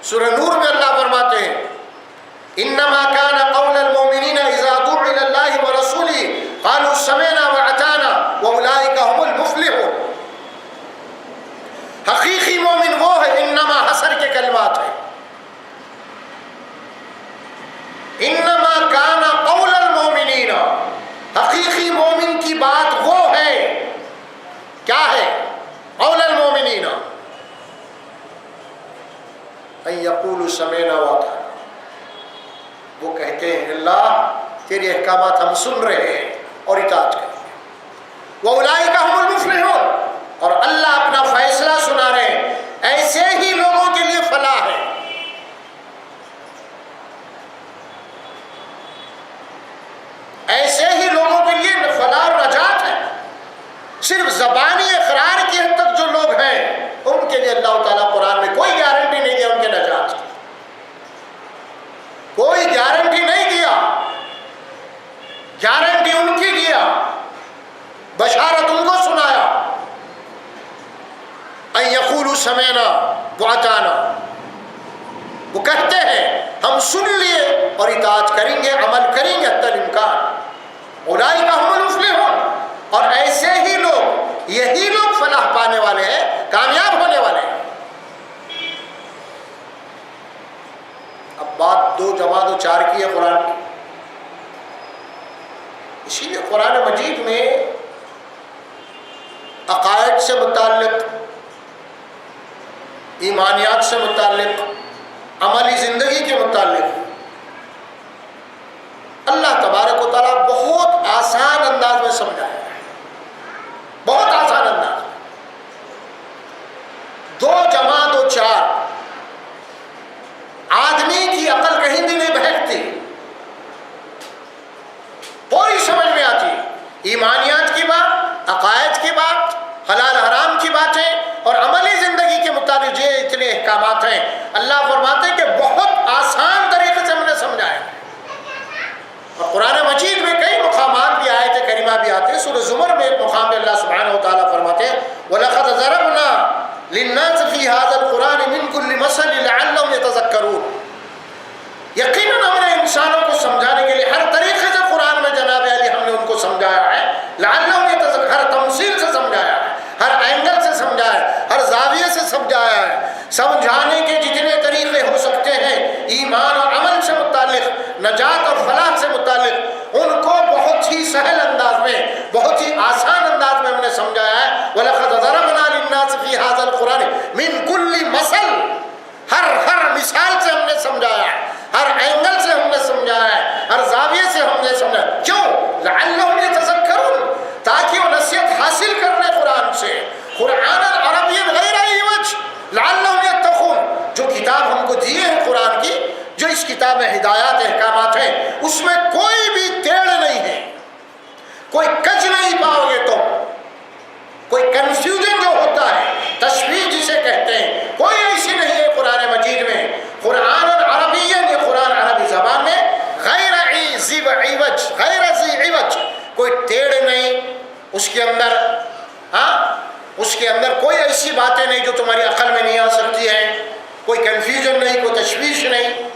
سورہ نور میں اللہ فرماتے ہیں انما كان قول المؤمنين اذا دعوا الى الله ورسوله قالوا سمعنا واطعنا واولئك هم المفلحون۔ حقیقی مومن وہ ہے، انما حصر کے کلمات ہیں، انما كان قول المؤمنين، حقیقی مومن کی بات وہ ہے، کیا ہے؟ قول المؤمنین ان یقولوا سمعنا واطعنا، وہ کہتے ہیں اللہ تیرے احکامات ہم سن رہے ہیں اور اطاعت کریں گے۔ وَأُولَٰئِكَ هُمُ الْمُفْلِحُونَ، اور اللہ اپنا فیصلہ سنا رہے ہیں، ایسے ہی لوگوں کے لیے فلاح ہے۔ ایسے ہی لوگوں کے لیے فلاح اور نجات ہے۔ صرف زبانی اقرار کی حد تک جو لوگ ہیں ان کے لیے اللہ تعالیٰ قرآن میں کوئی گارنٹی نہیں دیا ان کے نجات کی، کوئی گارنٹی نہیں دیا، گارنٹی ان کی دیا، بشارت ان کو سنایا، ان یقولوا سمعنا واطعنا، وہ کہتے ہیں ہم سن لیے اور اطاعت کریں گے، عمل کریں گے حتی الامکان۔ اولئک هم المفلحون، اور ایسے ہی لوگ، یہی لوگ فلاح پانے والے ہیں، کامیاب ہونے والے ہیں۔ اب بات 2 جمع 2 4 کی ہے قرآن کی، اسی لیے قرآن مجید میں عقائد سے متعلق، ایمانیات سے متعلق، عملی زندگی کے متعلق اللہ تبارک و تعالیٰ بہت آسان انداز میں سمجھایا ہے، بہت آسان انداز میں۔ 2 جمع 2 4، آدمی کی عقل کہیں بھی نہیں بہکتی، کوئی سمجھ میں آتی ہے۔ ایمانیات کی بات، عقائد کی بات، حلال حرام کی باتیں اور عملی زندگی کے مطابق یہ اتنے احکامات ہیں، اللہ فرماتے ہیں کہ بہت آسان طریقے سے ہم نے سمجھایا۔ اور قرآن مجید میں کئی مقامات بھی آیت کریمہ بھی آتے ہیں۔ سورہ زمر میں ایک مقام میں اللہ سبحانہ وتعالیٰ فرماتے ہیں وَلَقَدْ ضَرَبْنَا لِلنَّاسِ فِي هَذَا الْقُرْآنِ مِنْ كُلِّ مَثَلٍ لَعَلَّهُمْ يَتَذَكَّرُونَ، یقیناً ہم نے انسانوں کو سمجھانے کے لیے ہر طریقے سے قرآن میں جناب علی ہم نے ان کو سمجھایا ہے، لَعَلَّهُمْ يَتَذَكَّرُونَ، ہر تمثیل سے سمجھایا ہے، ہر اینگل سے سمجھایا ہے، ہر زاویے سے سمجھایا ہے۔ سمجھانے کے جتنے طریقے ہو سکتے ہیں ایمان اور عمل سے متعلق، نجات اور فلاح سے متعلق، ان کو بہت ہی سہل انداز میں، بہت ہی آسان انداز میں ہم نے سمجھایا ہے۔ وَلَقَدْ ضَرَبْنَا لِلنَّاسِ فِي هَذَا الْقُرْآنِ مِنْ كُلِّ مَثَلٍ، ہر مثال سے ہم نے سمجھایا ہے، ہر اینگل سے ہم نے سمجھایا ہے، ہر زاویے سے ہم نے سمجھایا۔ کیوں؟ لَعَلَّهُمْ يَتَذَكَّرُونَ، تاکہ وہ نصیحت حاصل کر لیں قرآن سے۔ قرآن عربی غیر عوج لعلهم يتقون، جو کتاب ہم کو دیے ہیں قرآن کی، جو اس کتاب میں ہدایات احکامات ہیں، اس میں کوئی بھی ٹیڑھ نہیں ہے، کوئی کج نہیں پاؤ گے تم، کوئی کنفیوژن جو ہوتا ہے، تشویش جسے کہتے ہیں، کوئی ایسی نہیں ہے قرآن مجید میں۔ قرآن عربی، یہ قرآن عربی زبان میں غیر ذی عوج، غیر ذی عوج، کوئی ٹیڑھ نہیں اس کے اندر، اس کے اندر کوئی ایسی باتیں نہیں جو تمہاری عقل میں نہیں آ سکتی ہیں، کوئی کنفیوژن نہیں، کوئی تشویش نہیں،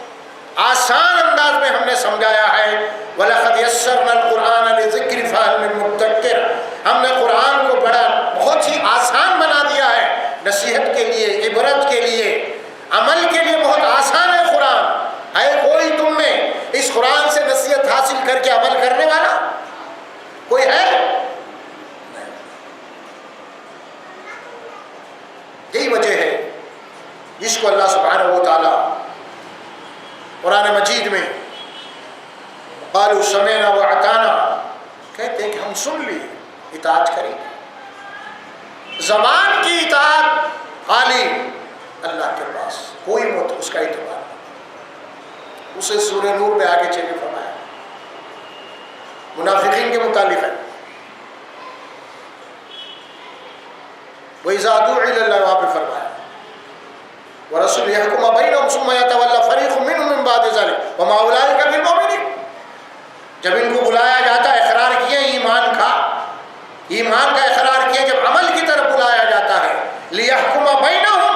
آسان انداز میں ہم نے سمجھایا ہے۔ وَلَقَدْ يَسَّرْنَا الْقُرْآنَ لِلذِّكْرِ فَهَلْ مِن مُّدَّكِّرٍ، ہم نے قرآن کو بڑا بہت ہی آسان بنا دیا ہے نصیحت کے لیے، عبرت کے لیے، عمل کے لیے بہت آسان ہے قرآن۔ ہے کوئی تم میں اس قرآن سے نصیحت حاصل کر کے عمل کرنے والا؟ کوئی ہے؟ یہی وجہ ہے جس کو اللہ سبحانہ و تعالی قرآن مجید میں قالوا سمعنا واطعنا کہتے ہیں کہ ہم سن لیے، اطاعت کریں۔ زبان کی اطاعت خالی اللہ کے پاس، کوئی مت اس کا اعتبار نہیں۔ اسے سورہ نور میں آگے چل کے فرمایا، منافقین کے متعلق ہے، وَإِذَا دُعِوا إِلَى اللَّهِ، وہاں پہ فرمایا وَرَسُولُهُ يَحْكُمُ بَيْنَهُمْ ثُمَّ يَتَوَلَّىٰ فَرِيقٌ مِّنْهُم مِّن بَعْدِ ذَلِكَ وَمَا أُولَٰئِكَ بِالْمُؤْمِنِينَ۔ جب ان کو بلایا جاتا ہے، اقرار کیے ایمان کا اقرار کیے، جب عمل کی طرف بلایا جاتا ہے لِيَحْكُمَ بَيْنَهُمْ،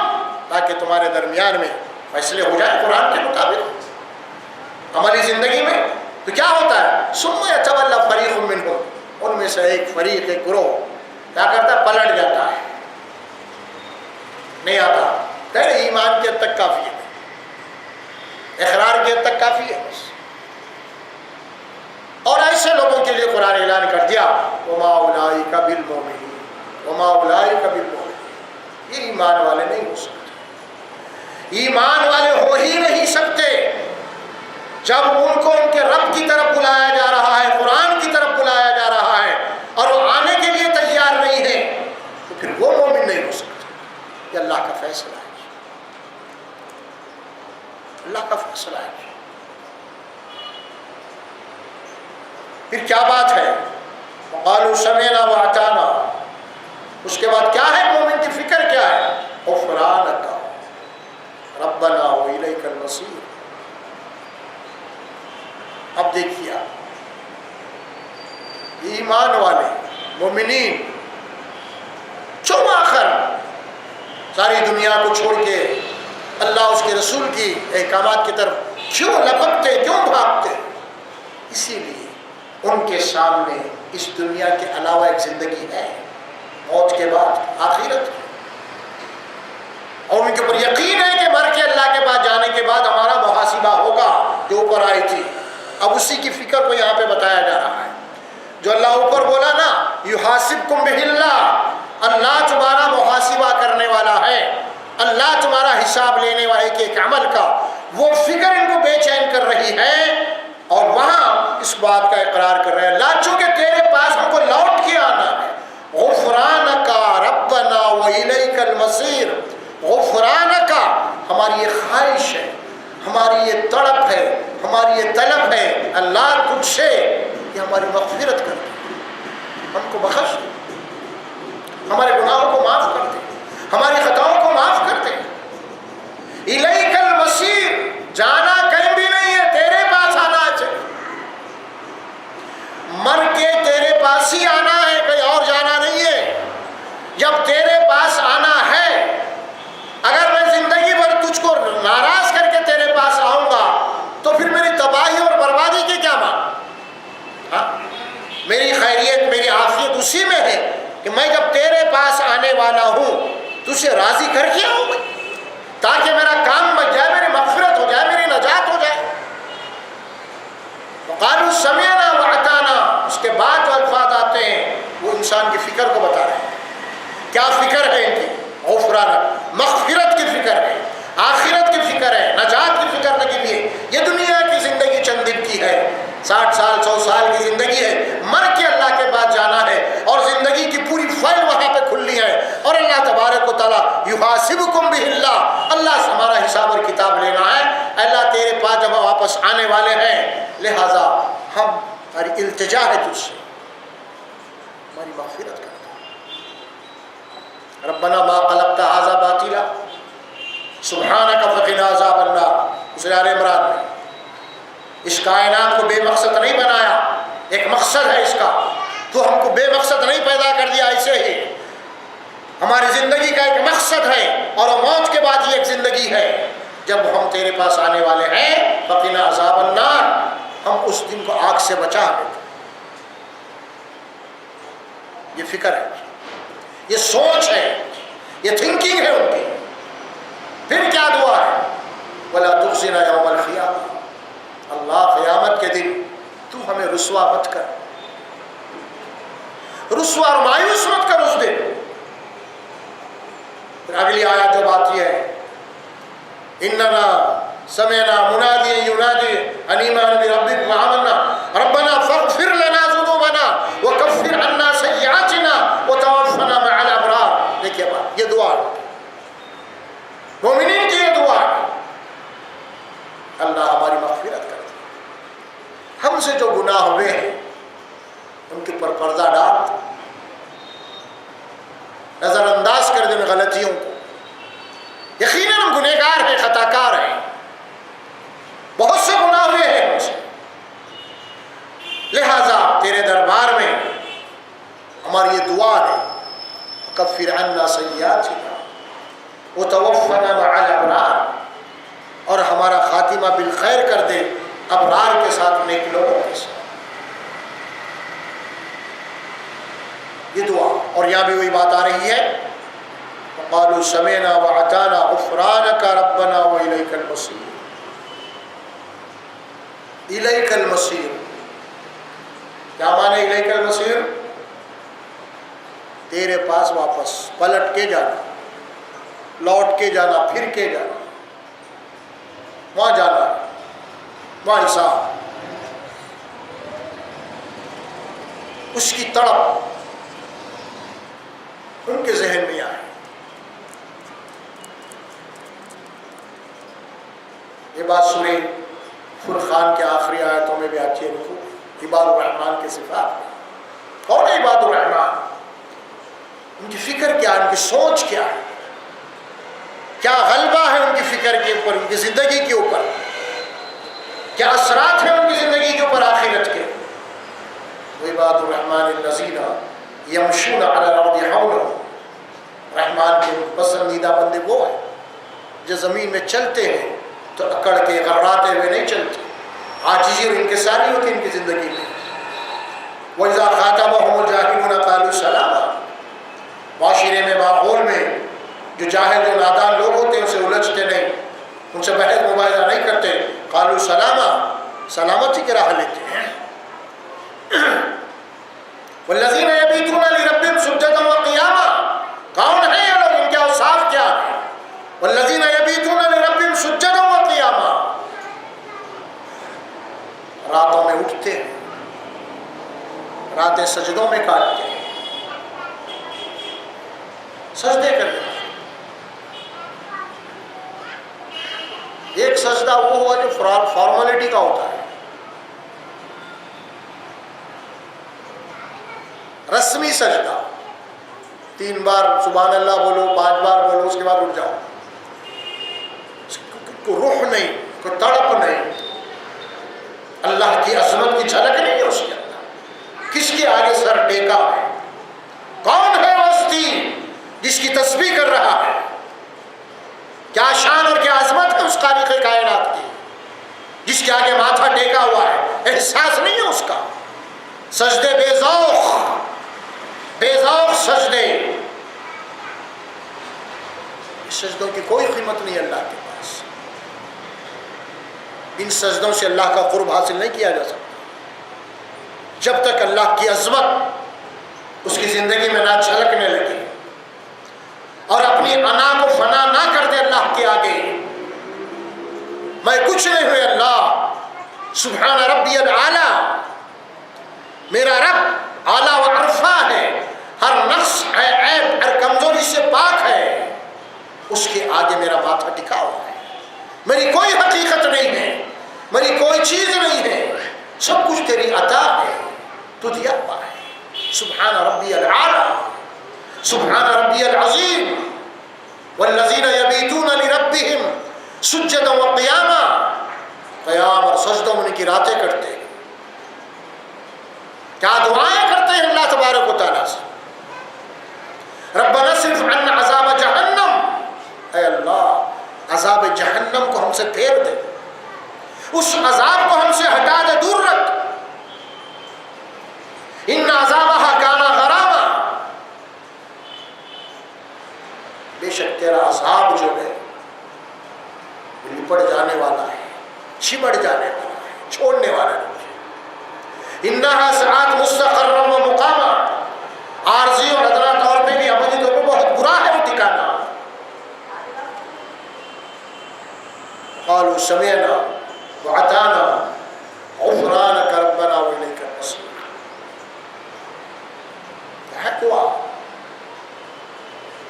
تاکہ تمہارے درمیان میں فیصلے ہو جائیں قرآن کے مطابق عملی زندگی میں، تو کیا ہوتا ہے؟ ثُمَّ يَتَوَلَّىٰ فَرِيقٌ مِّنْهُم، ان میں سے ایک فریق، ایک گروہ کیا کرتا ہے؟ پلٹ جاتا ہے، نہیں آتا، تیرے ایمان کے حد تک کافی ہے، اقرار کے حد تک کافی ہے بس۔ اور ایسے لوگوں کے لیے قرآن اعلان کر دیا وَمَا أُولَٰئِكَ بِالْمُؤْمِنِينَ، وَمَا أُولَٰئِكَ بِالْمُؤْمِنِينَ، یہ ایمان والے نہیں ہو سکتے، ایمان والے ہو ہی نہیں سکتے جب ان کو ان کے رب کی طرف بلایا جا رہا ہے، قرآن کی طرف بلایا جا رہا ہے اور وہ آنے کے لیے تیار نہیں ہے، تو پھر وہ مومن نہیں ہو سکتے۔ یہ اللہ کا فیصلہ ہے، اللہ کا فیصلہ ہے۔ پھر کیا بات ہے؟ وقالوا سمعنا واطعنا، اس کے بعد کیا ہے؟ مومن کی فکر کیا ہے؟ غفرانک ربنا والیک المصیر۔ اب دیکھیے ایمان والے مومنین کیوں آخر ساری دنیا کو چھوڑ کے اللہ اس کے رسول کی احکامات کی طرف کیوں لپکتے، کیوں بھاگتے؟ اسی لیے ان کے سامنے اس دنیا کے علاوہ ایک زندگی ہے، موت کے بعد آخرت، اور ان کے اوپر یقین ہے کہ مر کے اللہ کے پاس جانے کے بعد ہمارا محاسبہ ہوگا، جو اوپر آئی تھی۔ اب اسی کی فکر کو یہاں پہ بتایا جا رہا ہے، جو اللہ اوپر بولا نا یحاسبکم بہ اللہ، اللہ تمہارا محاسبہ کرنے والا ہے، اللہ تمہارا حساب لینے والے کے ایک عمل کا، وہ فکر ان کو بے چین کر رہی ہے، اور وہاں اس بات کا اقرار کر رہے ہیں اللہ چونکہ تیرے پاس ہم کو لوٹ کے آنا ہے، غفرانک ربنا والیک المصیر، غفرانک ہماری یہ خواہش ہے، ہماری یہ تڑپ ہے، ہماری یہ طلب ہے اللہ تجھ سے کہ ہماری مغفرت کر دے، ہم کو بخش دے، ہمارے گناہوں کو معاف کر دے، ہماری خطاؤں کو معاف کر دے۔ الیک المصیر، جانا کہیں بھی نہیں ہے، تیرے پاس آنا ہے، مر کے تیرے پاس ہی آنا ہے، کہیں اور جانا نہیں ہے۔ جب تیرے پاس آنا ہے، اگر میں زندگی بھر تجھ کو ناراض کر کے تیرے پاس آؤں گا تو پھر میری تباہی اور بربادی کی کیا بات؟ میری خیریت، میری عافیت اسی میں ہے کہ میں جب تیرے پاس آنے والا ہوں تجھے راضی کر کے آؤں میں، تاکہ میرا کام بچ جائے، میری مغفرت ہو جائے، میری نجات ہو جائے۔ وقالوا سمعنا واطعنا، اس کے بعد جو الفاظ آتے ہیں وہ انسان کی فکر کو بتا رہے ہیں۔ کیا فکر ہے ان کی؟ غفرانک، مغفرت کی فکر ہے، آخرت کی فکر ہے، نجات کی فکر لگی ہوئی ہے۔ یہ دنیا کی زندگی چند دن کی ہے، 60 سال 100 سال کی زندگی ہے، مر کے اللہ کے پاس جانا ہے، اور زندگی کی پوری فائل وہاں پہ کھلنی ہے، اور اللہ تبارک و تعالیٰ یحاسبکم بہ اللہ، اللہ سے ہمارا حساب اور کتاب لینا ہے۔ اللہ تیرے پاس جب واپس آنے والے ہیں، لہذا ہماری التجا ہے تجھ سے، ہماری مغفرت کر۔ ربنا ما خلقت هذا باطلا سبحانك فقنا عذاب النار، سورہ عمران میں اس کائنات کو بے مقصد نہیں بنایا، ایک مقصد ہے اس کا، تو ہم کو بے مقصد نہیں پیدا کر دیا، ایسے ہی ہماری زندگی کا ایک مقصد ہے، اور موت کے بعد یہ ایک زندگی ہے، جب ہم تیرے پاس آنے والے ہیں فقنا عذاب النار، ہم اس دن کو آگ سے بچا لیتے۔ یہ فکر ہے، یہ سوچ ہے، یہ تھنکنگ ہے ان کی. پھر کیا دعا ہے؟ وَلَا تُخْزِنَا يَوْمَ الْقِيَامَةِ، اللہ قیامت کے دن تو ہمیں رسوا مت کر، رسوا اور مایوس مت کر اس دن. پھر اگلی آیت جب آتی ہے اِنَّنَا سَمِعْنَا مُنَادِيًا يُنَادِي أَنْ آمِنُوا بِرَبِّكُمْ فَآمَنَّا رَبَّنَا فَاغْفِرْ لَنَا ذُنُوبَنَا وَكَفِّرْ عَنَّا سَيِّئَاتِنَا وَتَوَفَّنَا مَعَ الْأَبْرَارِ. دیکھیے بات، یہ دعا مومنین کی، یہ دعا اللہ ہماری مغفرت کر دے، ہم سے جو گناہ ہوئے ہیں ان کے پر پردہ ڈال، نظر انداز کر دیں غلطیوں کو. یقیناً ہم گنہگار ہیں، خطا کار ہیں، بہت سے گناہ ہوئے ہیں ہم سے، لہذا تیرے دربار میں ہماری یہ دعا ہے کفر عنا سیئاتنا وتوفنا مع الابرار، اور ہمارا خاتمہ بالخیر کر دے ابرار کے ساتھ، نیک لوگوں کے ساتھ. یہ دعا. اور یہاں بھی وہی بات آ رہی ہے وقالوا سمعنا واطعنا غفرانك ربنا واليك المصير. الیک المصیر، کیا معنی الیک المصیر؟ تیرے پاس واپس، پلٹ کے جانا، لوٹ کے جانا، پھر کے جانا، وہاں جانا، وہاں حساب. اس کی تڑپ ان کے ذہن میں آئے. یہ بات سورہ فرقان کے آخری آیتوں میں بھی آتی ہے. عباد الرحمن کے صفات. کون ہے عباد الرحمن؟ ان کی فکر کیا ہے، ان کی سوچ کیا ہے، کیا غلبہ ہے ان کی فکر کے اوپر، ان کی زندگی کے اوپر، کیا اثرات ہیں ان کی زندگی کے اوپر آخرت کے. عباد الرحمن الذین یمشون علی الارض حولا، رحمان کے پسندیدہ بندے وہ ہیں جو زمین میں چلتے ہیں تو اکڑ کے غراتے ہوئے نہیں چلتے، عاجزی اور انکساری ہوتی ہے ان کی زندگی میں. وَإِذَا خَاطَبَهُمُ الْجَاهِلُونَ قَالُوا سَلَامًا، معاشرے میں، ماحول میں جو جاہل و نادان لوگ ہوتے ہیں ان سے الجھتے نہیں، ان سے بحث مباحثہ نہیں کرتے. قالوا سلاما، سلامتی کی راہ لیتے ہیں. والذین یبیتون لربہم سجدا وقیاما، کون ہے یہ لوگ، ان کے اوصاف کیا ہے؟ والذین یبیتون لربہم سجدا وقیاما، راتوں میں اٹھتے ہیں، راتیں سجدوں میں کاٹتے ہیں، سجدے کرتے ہیں. ایک سجدہ وہ ہوا جو فارملٹی کا ہوتا ہے، رسمی سجدہ، 3 بار سبحان اللہ بولو، 5 بار بولو، اس کے بعد اٹھ جاؤ. کوئی روح نہیں، کوئی تڑپ نہیں، اللہ کی عظمت کی جھلک نہیں ہے اس کے اندر. کس کے آگے سر ٹیکا ہے؟ کون ہے ہستی جس کی تسبیح کر رہا ہے؟ کیا شان اور کیا عظمت ہے اس خالق کائنات کی جس کے آگے ماتھا ٹیکا ہوا ہے؟ احساس نہیں ہے اس کا. سجدے بے ذوق سجدے، اس سجدوں کی کوئی قیمت نہیں اللہ کے پاس. ان سجدوں سے اللہ کا قرب حاصل نہیں کیا جا سکتا جب تک اللہ کی عظمت اس کی زندگی میں نہ جھلکنے لگے اور اپنی انا کو فنا نہ کر دے اللہ کے آگے. میں کچھ نہیں ہوئے، اللہ سبحان ربی الاعلیٰ، میرا رب اعلیٰ و عرفہ ہے، ہر نقص عیب ہر کمزوری سے پاک ہے، اس کے آگے میرا ماتھا ٹکا ہوا ہے. میری کوئی حقیقت نہیں ہے، میری کوئی چیز نہیں ہے، سب کچھ تیری عطا ہے، تو دیا ہوا ہے. سبحان ربی الاعلیٰ، سبحان ربی العظیم. والذین یبیتون لربہم سجدا وقیاما، قیام اور سجدوں میں ان کی راتیں کرتے ہیں. کیا دعائیں کرتے ہیں اللہ تبارک و تعالیٰ سے؟ ربنا اصرف عنا عذاب جہنم، اے اللہ عذاب جہنم کو ہم سے پھیر دے، اس عذاب کو ہم سے ہٹا دے، دور رکھ. ان عذابها کان غراما، میرا عذاب جو ہے لپٹ جانے والا ہے، چمٹ جانے والا ہے، چھوڑنے والا نہیں۔ انہا ساعات مستقرا و مقاما، عارضی اور ادنا طور پہ بھی عملی طور پہ بہت برا ہے وہ ٹھکانا۔ قالوا سمعنا وأطعنا غفرانك ربنا وإليك المصير۔ کیا ہوا؟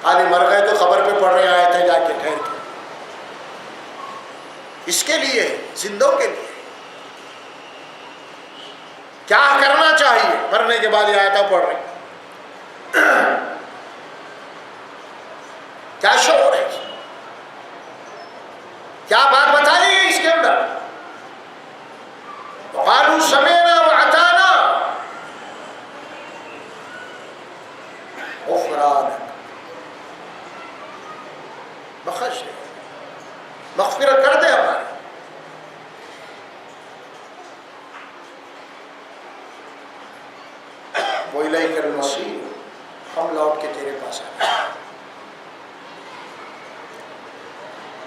خالی مر گئے تو خبر پہ پڑھ رہے آئے تھے جا کے ٹھہر کے، اس کے لیے زندوں کے لیے کیا کرنا چاہیے، مرنے کے بعد یہ آیتیں پڑھ رہے کیا شعور ہے، کیا بات بتائی ہے اس کے اندر؟ قالوا سمعنا وأطعنا غفرانک، بخش دے، مغفرت کر دے ہماری۔ وإلیک المصیر، ہم لوٹ کے تیرے پاس آئے۔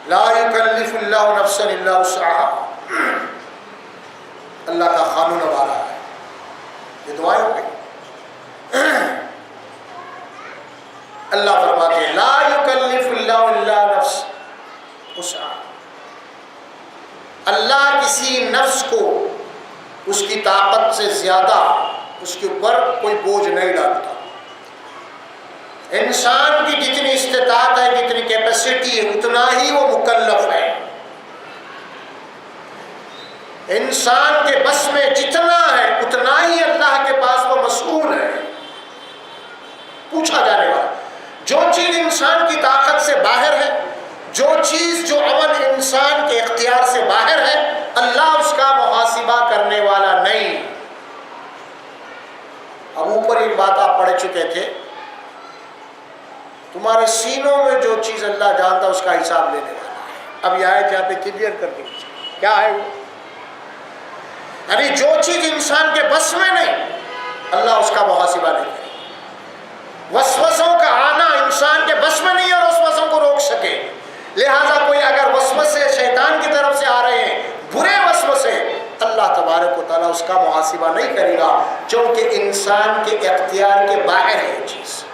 لا یکلف اللہ نفسا الا وسعها، اللہ کا قانون اب آ رہا ہے، یہ دعائیں ہو گئی۔ اللہ فرماتے ہیں لا یکلف اللہ الا نفس وسعها، اللہ کسی نفس کو اس کی طاقت سے زیادہ اس کے اوپر کوئی بوجھ نہیں ڈالتا۔ انسان کی جتنی استطاعت ہے، جتنی کیپیسٹی ہے، اتنا ہی وہ مکلف ہے۔ انسان کے بس میں جتنا ہے اتنا ہی اللہ کے پاس وہ مسئول ہے، پوچھا جانے والا۔ جو چیز انسان کی طاقت سے باہر ہے، جو چیز جو عمل انسان کے اختیار سے باہر ہے، اللہ اس کا محاسبہ کرنے والا نہیں۔ اب اوپر ایک بات آپ پڑھ چکے تھے، تمہارے سینوں میں جو چیز اللہ جانتا اس کا حساب لینے والا ہے۔ اب یہ آیت یہاں پہ کلیئر کر دی، کیا ہے وہ؟ یعنی جو چیز انسان کے بس میں نہیں، اللہ اس کا محاسبہ نہیں کرے۔ وسوسوں کا آنا انسان کے بس میں نہیں اور وسوسوں کو روک سکے، لہذا کوئی اگر وسوسے شیطان کی طرف سے آ رہے ہیں، برے وسوسے، اللہ تبارک و تعالیٰ اس کا محاسبہ نہیں کرے گا، چونکہ انسان کے اختیار کے باہر ہے یہ چیز۔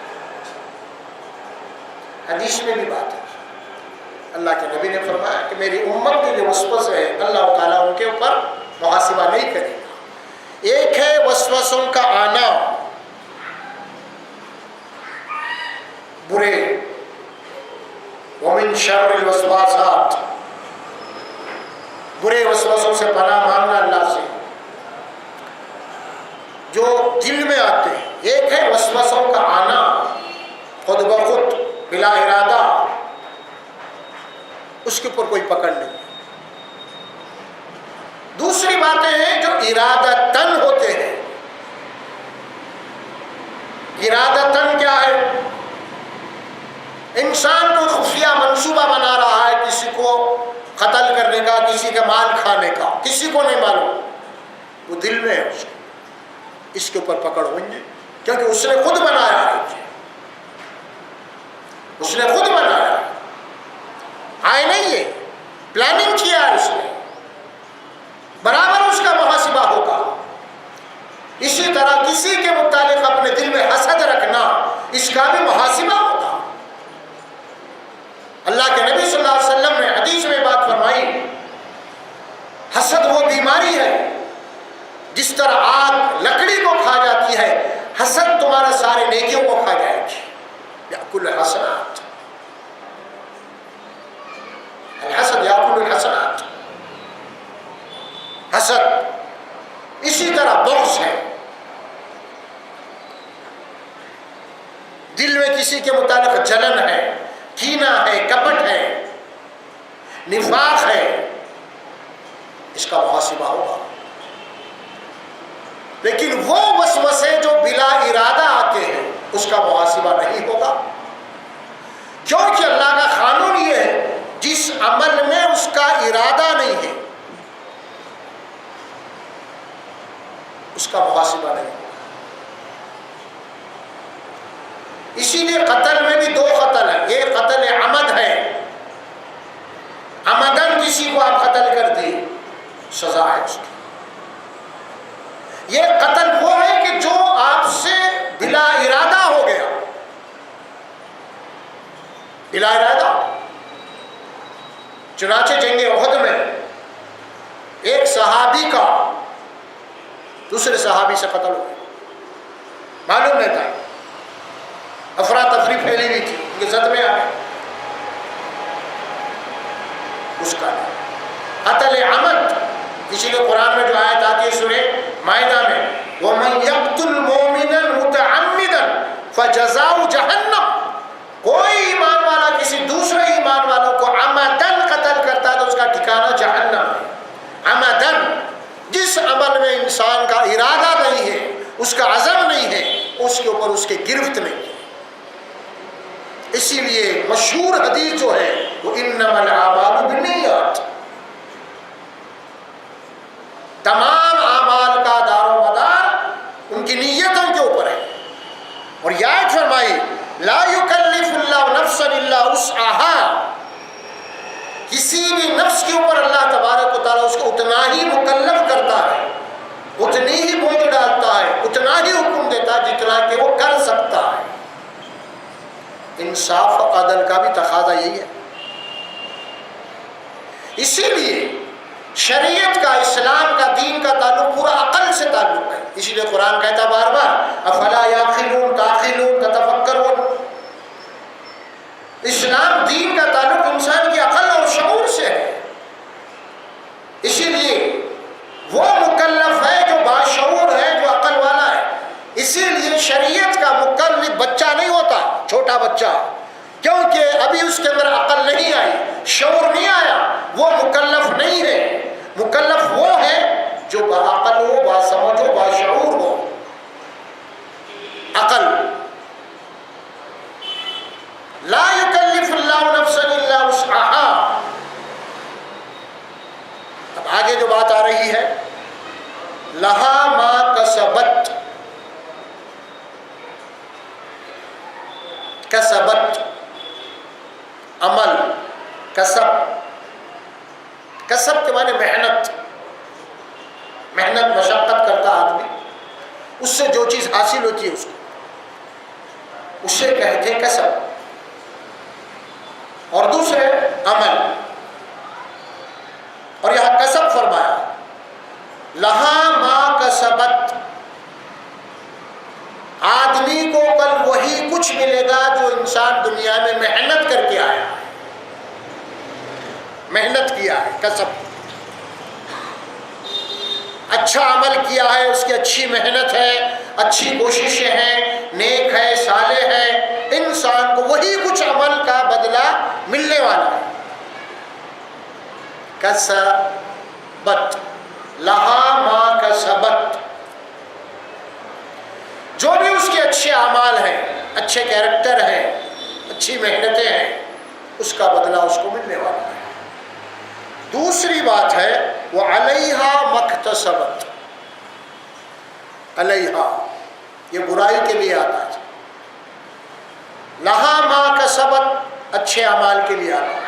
حدیث میں بھی بات ہے، اللہ کے نبی نے فرمایا کہ میری امت کے جو وسوسے ہیں اللہ تعالیٰ ان کے اوپر محاسبہ نہیں کرے گا۔ ایک ہے وسوسوں کا آنا، برے، ومن شر الوسواسات، برے وسوسوں سے پناہ مانگنا اللہ سے جو دل میں آتے ہیں۔ ایک ہے وسوسوں کا آنا خود بخود بلا ارادہ، اس کے اوپر کوئی پکڑ نہیں۔ دوسری باتیں ہیں جو ارادتاً ہوتے ہیں۔ ارادتاً کیا ہے؟ انسان کو خفیہ منصوبہ بنا رہا ہے کسی کو قتل کرنے کا، کسی کا مال کھانے کا، کسی کو نہیں معلوم، وہ دل میں ہے اس کو، اس کے اوپر پکڑ ہوئیں گے، کیونکہ اس نے خود بنایا ہے، اس نے خود بنایا آئے نہیں ہے، پلاننگ کیا ہے اس نے، برابر اس کا محاسبہ ہوگا۔ اسی طرح کسی کے متعلق اپنے دل میں حسد رکھنا، اس کا بھی محاسبہ ہوگا۔ اللہ کے نبی صلی اللہ علیہ وسلم نے حدیث میں بات فرمائی، حسد وہ بیماری ہے جس طرح آگ لکڑی کو کھا جاتی ہے، حسد تمہارے سارے نیکیوں کو کھا جائے گی۔ یأکل الحسنات، الحسد یأکل الحسنات، حسد اسی طرح بغض ہے، دل میں کسی کے متعلق جلن ہے، کینہ ہے، کپٹ ہے، نفاق ہے، اس کا محاسبہ ہوگا۔ لیکن وہ وسوسے جو بلا ارادہ آتے ہیں اس کا محاسبہ نہیں ہوگا، کیونکہ اللہ کا قانون یہ ہے جس عمل میں اس کا ارادہ نہیں ہے اس کا محاسبہ نہیں ہوگا۔ اسی لیے قتل میں بھی دو قتل ہے، ایک قتل عمد بلا ارادہ۔ چنانچہ جنگ احد میں ایک صحابی کا دوسرے صحابی سے قتل ہو گیا، معلوم نہیں تھا، افراتفری پھیلی ہوئی تھی، ان کے زد میں آ گئے، اس کا قتل عمد، اسی لیے قرآن میں جو آیت آتی ہے سورہ مائدہ میں وَمَنْ يَقْتُلْ مُؤْمِنًا مُتَعَمِّدًا فَجَزَاؤُهُ جَهَنَّمُ، کوئی ایمان والا کسی دوسرے ایمان والوں کو عمدن قتل کرتا ہے تو اس کا ٹھکانہ جہنم ہے۔ عمدن، جس عمل میں انسان کا ارادہ نہیں ہے، اس کا عزم نہیں ہے، اس کے اوپر اس کے گرفت نہیں ہے۔ اسی لیے مشہور حدیث جو ہے وہ انما الاعمال بالنیات، تمام اعمال کا دار و مدار ان کی نیتوں کے اوپر ہے۔ اور یہ آیت فرمائی لا یکلف اللہ نفسا الا وسعها، کسی بھی نفس کے اوپر اللہ تبارک و تعالیٰ اس کو اتنا ہی مکلف کرتا ہے، اتنی ہی بوجھ ڈالتا ہے، اتنا ہی حکم دیتا ہے جتنا کہ وہ کر سکتا ہے۔ انصاف و عدل کا بھی تقاضا یہی ہے۔ اسی لیے شریعت کا، اسلام کا، دین کا تعلق پورا عقل سے تعلق ہے۔ اسی لیے قرآن کہتا بار بار افلا یعقلون تعقلون تتفکرون، اسلام دین کا تعلق انسان کی عقل اور شعور سے ہے۔ اسی لیے وہ مکلف ہے جو باشعور ہے، جو عقل والا ہے۔ اسی لیے شریعت کا مکلف بچہ نہیں ہوتا، چھوٹا بچہ، کیونکہ ابھی اس کے اندر عقل نہیں آئی، شعور نہیں آیا، وہ مکلف نہیں ہے۔ مکلف وہ ہے جو باعقل ہو، باسمجھ ہو، باشعور ہو۔ عقل لا یکلف اللہ نفسا الا وسعها۔ اب آگے جو بات آ رہی ہے لہا ما کسبت، کسبت عمل، کسب، کسب کے معنی محنت، محنت مشقت کرتا آدمی، اس سے جو چیز حاصل ہوتی ہے اس کو، اسے کہتے ہیں کسب۔ اور دوسرے عمل، اور یہاں کسب فرمایا لہا ما کسبت، آدمی کو کل وہی کچھ ملے گا جو انسان دنیا میں محنت کر کے آیا ہے، محنت کیا ہے، کسب، اچھا عمل کیا ہے، اس کی اچھی محنت ہے، اچھی کوششیں ہیں، نیک ہے، صالح ہے، انسان کو وہی کچھ عمل کا بدلہ ملنے والا ہے۔ کسبت لہا ما کسبت، جو بھی اس کے اچھے اعمال ہیں، اچھے کیریکٹر ہیں، اچھی محنتیں ہیں، اس کا بدلہ اس کو ملنے والا ہے۔ دوسری بات ہے وہ علیہا مکتسبت، علیہا یہ برائی کے لیے آتا ہے، لہا ما کسبت اچھے اعمال کے لیے آتا ہے۔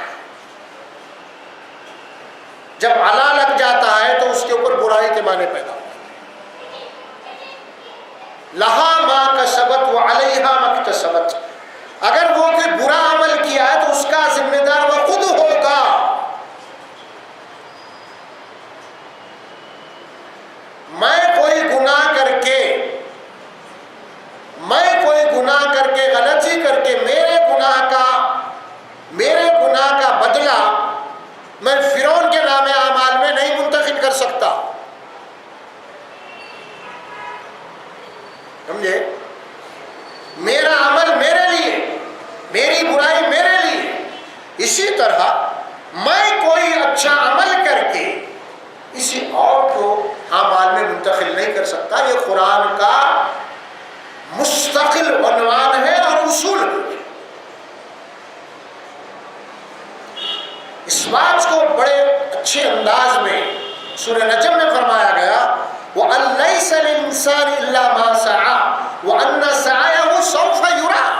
جب علا لگ جاتا ہے تو اس کے اوپر برائی کے معنی پیدا ہوتے ہیں۔ لہا ما کسبت وعلیہا مکتسبت، اگر وہ کوئی برا عمل کیا ہے تو اس کا ذمہ دار وہ خود ہوگا۔ میں کوئی گناہ کر کے غلطی کر کے میرے گناہ کا بدلہ میں فرعون کے نام اعمال میں نہیں منتقل کر سکتا، سمجھے؟ میرا عمل میرے لیے، میری برائی میرے لیے۔ اسی طرح میں کوئی اچھا عمل کر کے کسی اور کو اعمال میں منتقل نہیں کر سکتا۔ یہ قرآن کا مستقل عنوان ہے اور اصول ہے۔ اس بات کو بڑے اچھے انداز میں سورہ نجم میں فرمایا گیا وَأَن لَيْسَ لِلْإِنسَانِ إِلَّا مَا سَعَىٰ وَأَنَّ سَعْيَهُ سَوْفَ يُرَىٰ۔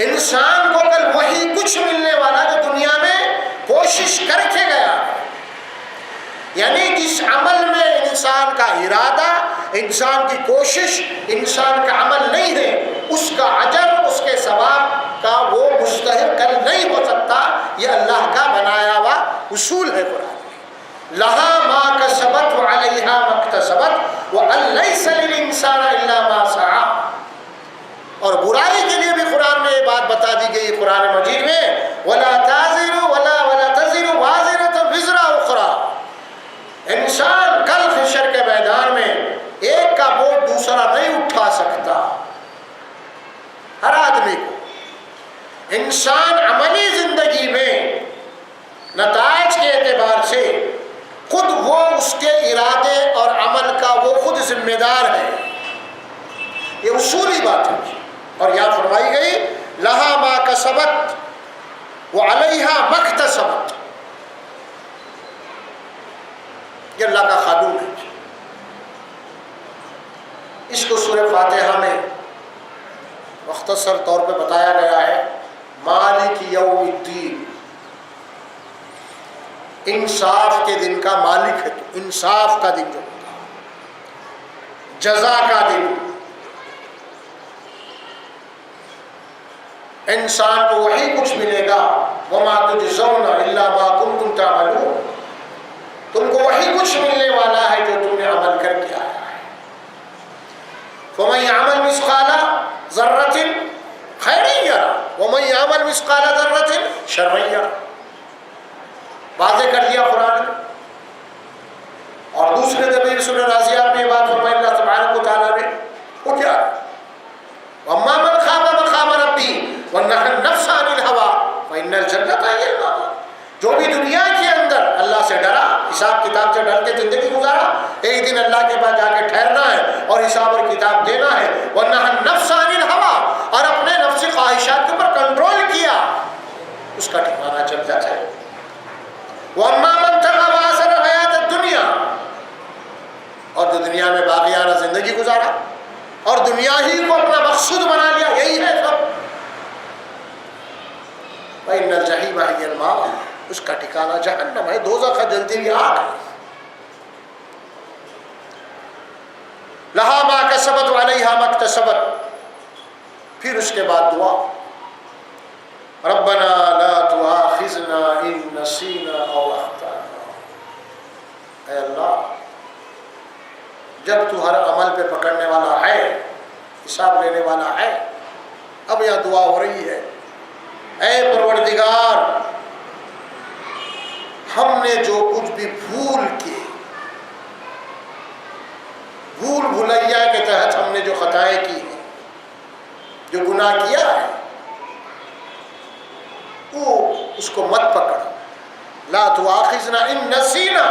انسان کو کل وہی کچھ ملنے والا جو دنیا میں کوشش کر کے گیا ہے، یعنی جس عمل میں انسان کا ارادہ، انسان کی کوشش، انسان کا عمل نہیں ہے، اس کا اجر، اس کے ثواب کا وہ مستحق نہیں ہو سکتا۔ یہ اللہ کا بنایا ہوا اصول ہے قرآن میں۔ لہا ما کسبت وعلیہا ما اکتسبت وان لیس للانسان الا ما سعی۔ اور برائی کے لیے بھی قرآن میں یہ بات بتا دی گئی قرآن مجید میں، ولا تزر ولا تزر وازرۃ وزر اخرى۔ انسان کل حشر کے میدان میں ایک کا بوجھ دوسرا نہیں اٹھا سکتا۔ ہر آدمی کو، انسان عملی زندگی میں نتائج کے اعتبار سے خود وہ اس کے ارادے اور عمل کا وہ خود ذمہ دار ہے۔ یہ اصولی بات ہے۔ اور یہاں فرمائی گئی لہا ما کسبت وعلیہا ما اکتسبت، یہ اللہ کا قانون ہے۔ اس کو سورہ فاتحہ میں مختصر طور پہ بتایا گیا ہے، مالک یوم الدین، انصاف کے دن کا مالک ہے، تو انصاف کا دن جو ہوتا ہے، جزا کا دن، انسان کو وہی کچھ ملے گا، وما تجزون الا ما کنتم تعملون، تم کو وہی کچھ ملنے والا ہے جو تم نے عمل کر کے آیا ہے۔ فمن يعمل مثقال ذرۃ خیرا یرہ ومن يعمل مثقال ذرۃ شرا یرہ، واضح کر دیا قرآن نے۔ اور دوسرے دفعہ سورہ نازعات میں یہ بات فرمائی اللہ تبارک و تعالیٰ نے، وہ کیا ہے؟ وَأَمَّا مَنْ خَافَ مَقَامَ رَبِّهِ وَنَهَى النَّفْسَ عَنِ الْهَوَىٰ فَإِنَّ الْجَنَّةَ هِيَ الْمَأْوَىٰ۔ جو بھی دنیا کے اندر اللہ سے ڈرا، حساب کتاب سے ڈر کے زندگی گزارا، ایک دن اللہ کے پاس جا کے ٹھہرنا ہے اور حساب اور کتاب دینا ہے۔ وَنَهَى النَّفْسَ عَنِ الْهَوَىٰ، اور اپنے نفسی خواہشات کے اوپر کنٹرول کیا، اس کا ٹھکانہ چل جاتا ہے۔ وَأَمَّا مَنْ ابْتَغَىٰ وَآثَرَ الْحَيَاةَ الدُّنْيَا، اور جو دنیا میں باقیانہ زندگی گزارا اور دنیا ہی کو اپنا مقصود بنا لیا، یہی ہے سب، فَإِنَّ الْجَحِيمَ هِيَ الْمَأْوَىٰ، اس کا ٹھکانہ جہنم ہے، دوزخ جلتی ہوئی آگ ہے۔ لہا ما کسبت وعلیہا ما اکتسبت، پھر اس کے بعد دعا، ربنا لا تؤاخذنا ان نسینا او اخطانا۔ اے اللہ، جب تو ہر عمل پہ پکڑنے والا ہے، حساب لینے والا ہے، اب یہاں دعا ہو رہی ہے، اے پروردگار، ہم نے جو کچھ بھی بھول بھلیا کے تحت ہم نے جو خطائیں کی ہیں، جو گناہ کیا ہے، وہ اس کو مت پکڑ، لا تؤاخذنا ان نسینا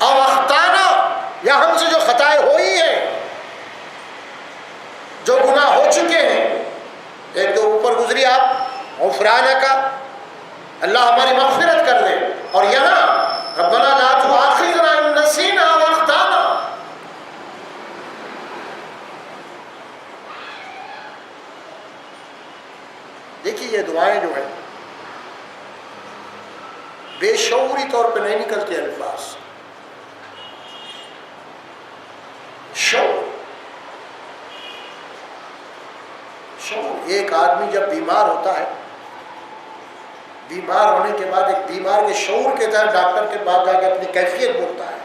او اخطانا، یا ہم سے جو خطائیں ہوئی ہیں، جو گناہ ہو چکے ہیں، ایک تو اوپر گزری آپ غفرانہ کا، اللہ ہماری مغفرت کر دے، اور یہاں ربنا لا تؤاخذنا ان نسینا او اخطانا۔ دیکھیے یہ دعائیں جو ہیں بے شعوری طور پہ نہیں نکلتے الفاظ، شعور۔ ایک آدمی جب بیمار ہوتا ہے، بیمار ہونے کے بعد ایک بیمار کے شعور کے تحت ڈاکٹر کے پاس جا کے اپنی کیفیت بولتا ہے،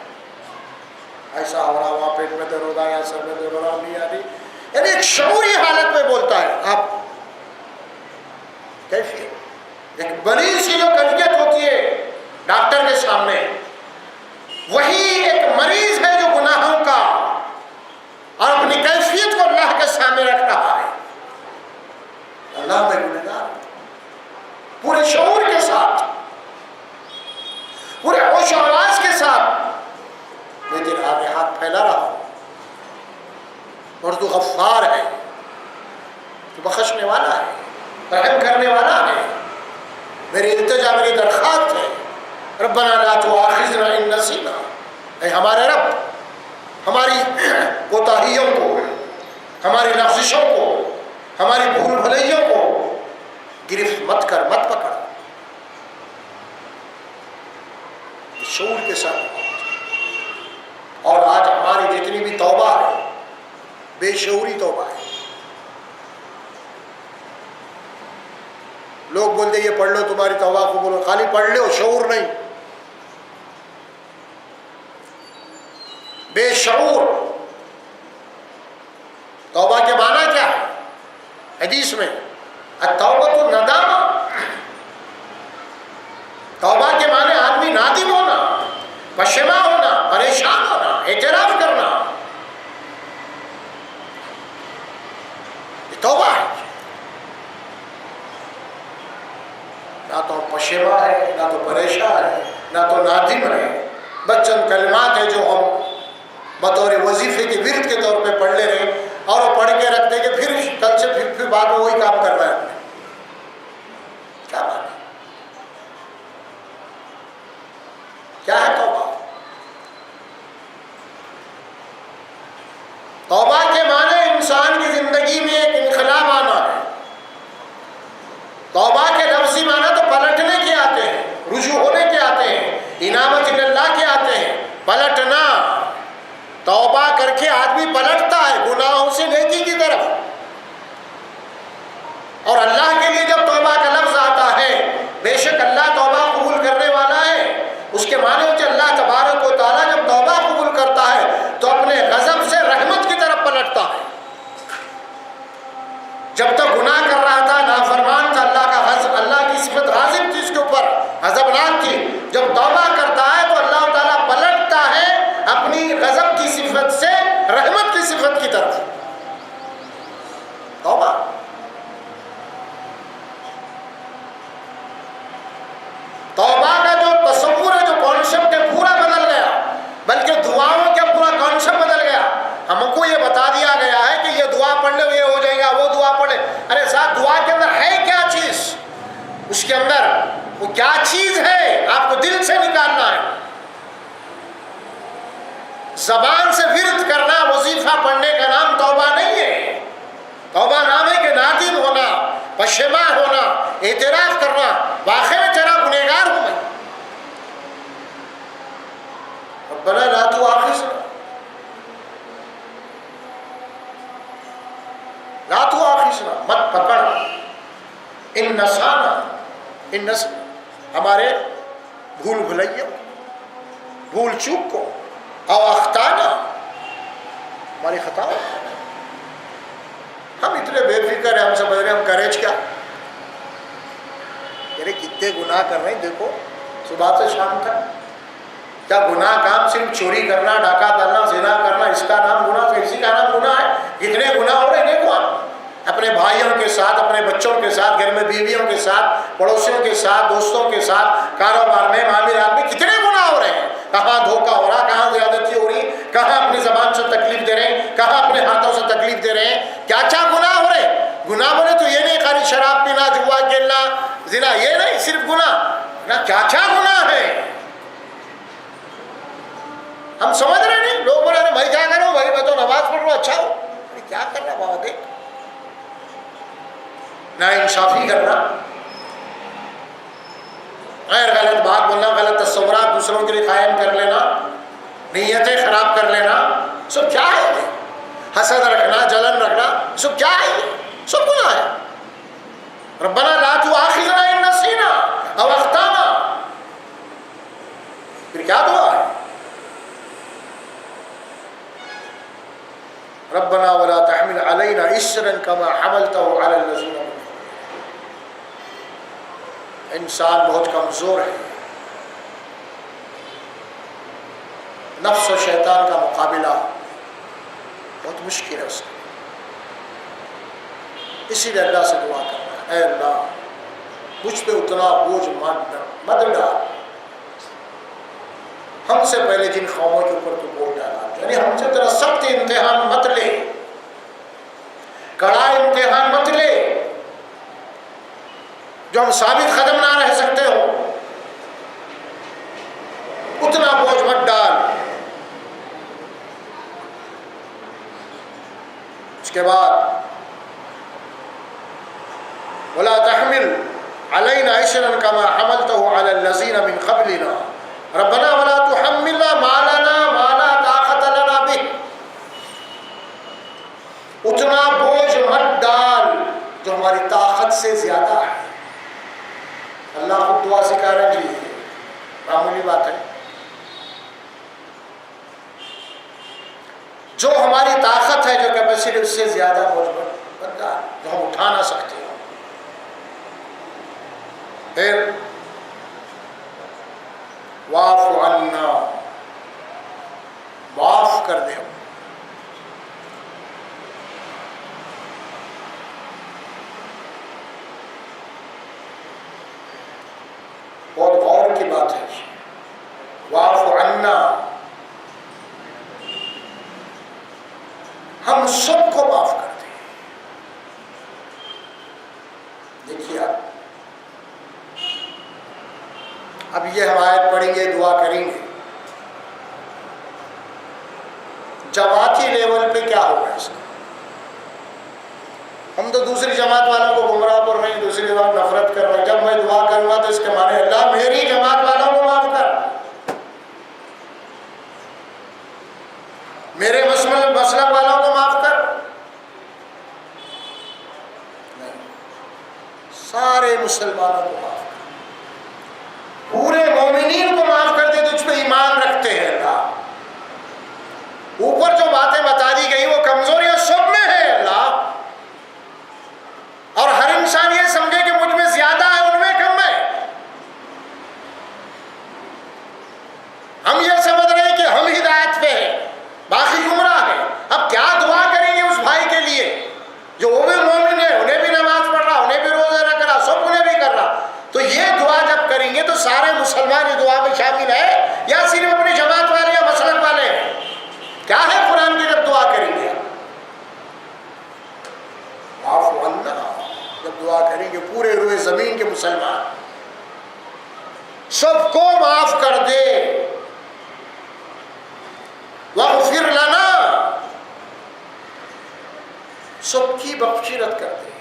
ایسا ہو رہا، وہاں پیٹ میں درد ہو رہا، یا سر میں درد ہو رہا، نہیں آ رہی، یعنی ایک شعوری حالت میں بولتا ہے۔ آپ کیفیت، ایک مریض کی جو کیفیت ہوتی ہے ڈاکٹر کے سامنے، وہی ایک مریض ہے جو گناہوں کا اور اپنی کیفیت کو اللہ کے سامنے رکھ رہا ہے، اللہ میں گنہگار، پورے شعور کے ساتھ، پورے ہوش و حواس کے ساتھ میں تیرے آگے ہاتھ پھیلا رہا ہوں، اور تو غفار ہے، تو بخشنے والا ہے، رحم کرنے والا ہے، میری التجا، میری درخواست ہے، ربنا لا تؤاخذنا ان نسینا، اے ہمارے رب، ہماری کوتاہیوں کو، ہماری لغزشوں کو، ہماری بھول بھلیوں کو گرفت مت کر، مت پکڑ، شعور کے ساتھ۔ اور آج ہماری جتنی بھی توبہ ہے بے شعوری توبہ ہے. لوگ بولتے یہ پڑھ لو تمہاری توبہ قبول ہو، خالی پڑھ لو، شعور نہیں. بے شعور. توبہ کے معنی کیا ہے؟ حدیث میں التوبۃ الندامہ. توبہ کے معنی آدمی نادم ہونا، پشیمان ہونا، پریشان ہونا، اعتراف کرنا. یہ توبہ ہے. نہ تو پشیمان ہے، نہ تو پریشان ہے، نہ تو نادم ہے. بس چند کلمات ہیں جو ہم بطور وظیفے کے ورد کے طور پہ پڑھ لے رہے ہیں اور وہ پڑھ کے رکھتے کہ پھر کل سے پھر بعد میں وہی کام کرنا ہے. کیا بات ہے؟ کیا ہے توبہ؟ توبہ کے معنی انسان کی زندگی میں ایک انقلاب آنا ہے. توبہ کے لفظی معنی تو پلٹنے کے آتے ہیں، رجوع ہونے کے آتے ہیں، انابت اللہ کے آتے ہیں. پلٹنا، توبہ کر کے آدمی پلٹتا ہے گناہوں سے نیکی کی طرف. اور اللہ کے لیے جب توبہ کا لفظ آتا ہے، بے شک اللہ توبہ قبول کرنے والا ہے، اس کے معنی کہ اللہ تبارک و تعالیٰ جب توبہ قبول کرتا ہے تو اپنے غضب سے رحمت کی طرف پلٹتا ہے. جب تک گناہ کر رہا تھا، نافرمان تھا، اللہ کا غضب، اللہ کی صفت غاضب تھی اس کے اوپر، غضبناک تھی. جب توبہ کرتا ہے تو اللہ تعالیٰ پلٹتا ہے اپنی غضب کی صفت سے رحمت کی صفت کی طرف. توبہ. توبہ کا جو تصور ہے، جو کانسیپٹ ہے، پورا بدل گیا. بلکہ دعاؤں کا پورا کانسیپٹ بدل گیا. ہم کو یہ بتا دیا گیا ہے کہ یہ دعا پڑھ لے یہ ہو جائے گا، وہ دعا پڑھ لے. ارے صاحب، دعا کے اندر ہے کیا چیز؟ اس کے اندر وہ کیا چیز ہے آپ کو دل سے نکالنا ہے. زبان سے ورد کرنا، وظیفہ پڑھنے کا نام توبہ نہیں ہے. توبہ نام ہے کہ نادم ہونا، پشیمان ہونا، اعتراف کرنا، واقعی میں تیرا گنہگار ہوں میں. ربنا لا تؤاخذنا لا تؤاخذنا، مت پکڑ. ان نسانا، ان نسل ہمارے بھول بھلائیوں، بھول چوک کو، او اخطانا، ہماری خطا. ہم اتنے بے فکر ہیں، ہم سمجھ رہے ہیں ہم کریں کیا. یعنی کتنے گناہ کر رہے ہیں. دیکھو صبح سے شام تک کیا گناہ کام صرف چوری کرنا، ڈاکہ ڈالنا، زنا کرنا، اس کا نام گناہ، اسی کا نام گناہ ہے. اتنے گناہ ہو رہے ہیں. دیکھو آپ اپنے بھائیوں کے ساتھ، اپنے بچوں کے ساتھ، گھر میں بیویوں کے ساتھ، پڑوسیوں کے ساتھ، دوستوں کے ساتھ، کاروبار میں، معاملات میں کتنے گناہ ہو رہے ہیں. کہاں دھوکہ ہو رہا، کہاں زیادتی ہو رہی، کہاں اپنی زبان سے تکلیف دے رہے ہیں، کہاں اپنے ہاتھوں سے تکلیف دے رہے ہیں. کیا کیا گناہ ہو رہے ہیں. گناہ بولے تو یہ نہیں خالی شراب پینا، جوا کھیلنا، زنا، یہ نہیں صرف گناہ، کیا کیا گناہ ہے. ہم سمجھ رہے نہیں. لوگ بولے رہے بھائی کیا کرو، بھائی میں تو نماز پڑھ رہا ہوں. اچھا ہو، کیا کر رہا بابا؟ دیکھ، نا انصافی کرنا، غیر غلط بات بولنا، غلط تصورات دوسروں کے لیے قائم کر لینا، نیتیں خراب کر لینا، سب کیا ہے. حسد رکھنا، جلن رکھنا، سب کیا ہے. سب گناہ ہے. ربنا لا تؤاخذنا ان نسینا او اخطانا. پھر کیا دعا ہے؟ ربنا ولا تحمل علينا اسرا كما حملته على الذين من قبلنا. انسان بہت کمزور ہے. نفس و شیطان کا مقابلہ بہت مشکل ہے اس کا. اسی لیے اللہ سے دعا کرنا ہے، اے اللہ مجھ پہ اتنا بوجھ مت ڈال. ہم سے پہلے جن قوموں کے اوپر تو بوجھ ڈالا، یعنی ہم سے تیرا سخت امتحان مت لے، کڑا امتحان مت لے جو ہم ثابت قدم نہ رہ سکتے ہو. اتنا بوجھ مت ڈال. اس کے بعد ولا تحمل علينا اسرا كما حملته على الذين من قبلنا ربنا ولا تحملنا ما لا طاقة سے زیادہ ہے. اللہ خود دعا سکھا رہے ہیں. جی معمولی بات ہے. جو ہماری طاقت ہے، جو کیپیسٹی، اس سے زیادہ موجود بندہ جو ہم اٹھا نہ سکتے ہو. پھر واعف عنا، معاف کر دے. بہت غور کی بات ہے. واعف عنا، ہم سب کو معاف کر دیں. دیکھیے اب یہ ہم آیت پڑھیں گے، دعا کریں گے. جماعتی لیول پہ کیا ہوگا اس کا؟ ہم تو دوسری جماعت والوں کو گمراہ کر رہے ہیں، دوسری جماعت نفرت کر رہے ہیں. جب میں دعا کروں گا تو اس کے معنی اللہ میری جماعت والوں کو معاف کر، میرے مسلک والوں کو معاف کر. نہیں، سارے مسلمانوں کو معاف کر، پورے مومنین کو معاف کر دے. تجھ پہ ایمان رکھتے ہیں اللہ. اوپر جو باتیں بتا دی گئی وہ کمزوریاں سب میں ہے اللہ، اور ہر انسان یہ سمجھے کہ مجھ میں زیادہ ہے، ان میں کم ہے. ہم یہ سمجھ رہے ہیں کہ ہم ہدایت پہ ہیں، باقی گمراہ ہے. اب کیا دعا کریں گے اس بھائی کے لیے جو وہ بھی مومن ہے، انہیں بھی نماز پڑھ رہا، انہیں بھی روزہ رکھ رہا، سب انہیں بھی کر رہا. تو یہ دعا جب کریں گے تو سارے مسلمان اس دعا میں شامل ہے یا صرف اپنی جماعت والے یا مسلک والے ہیں؟ کیا ہے قرآن کی جب دعا کریں گے؟ معاف عنا، جب دعا کریں گے پورے روئے زمین کے مسلمان سب کو معاف کر دے. واغفر لنا، سب کی مغفرت کر دے،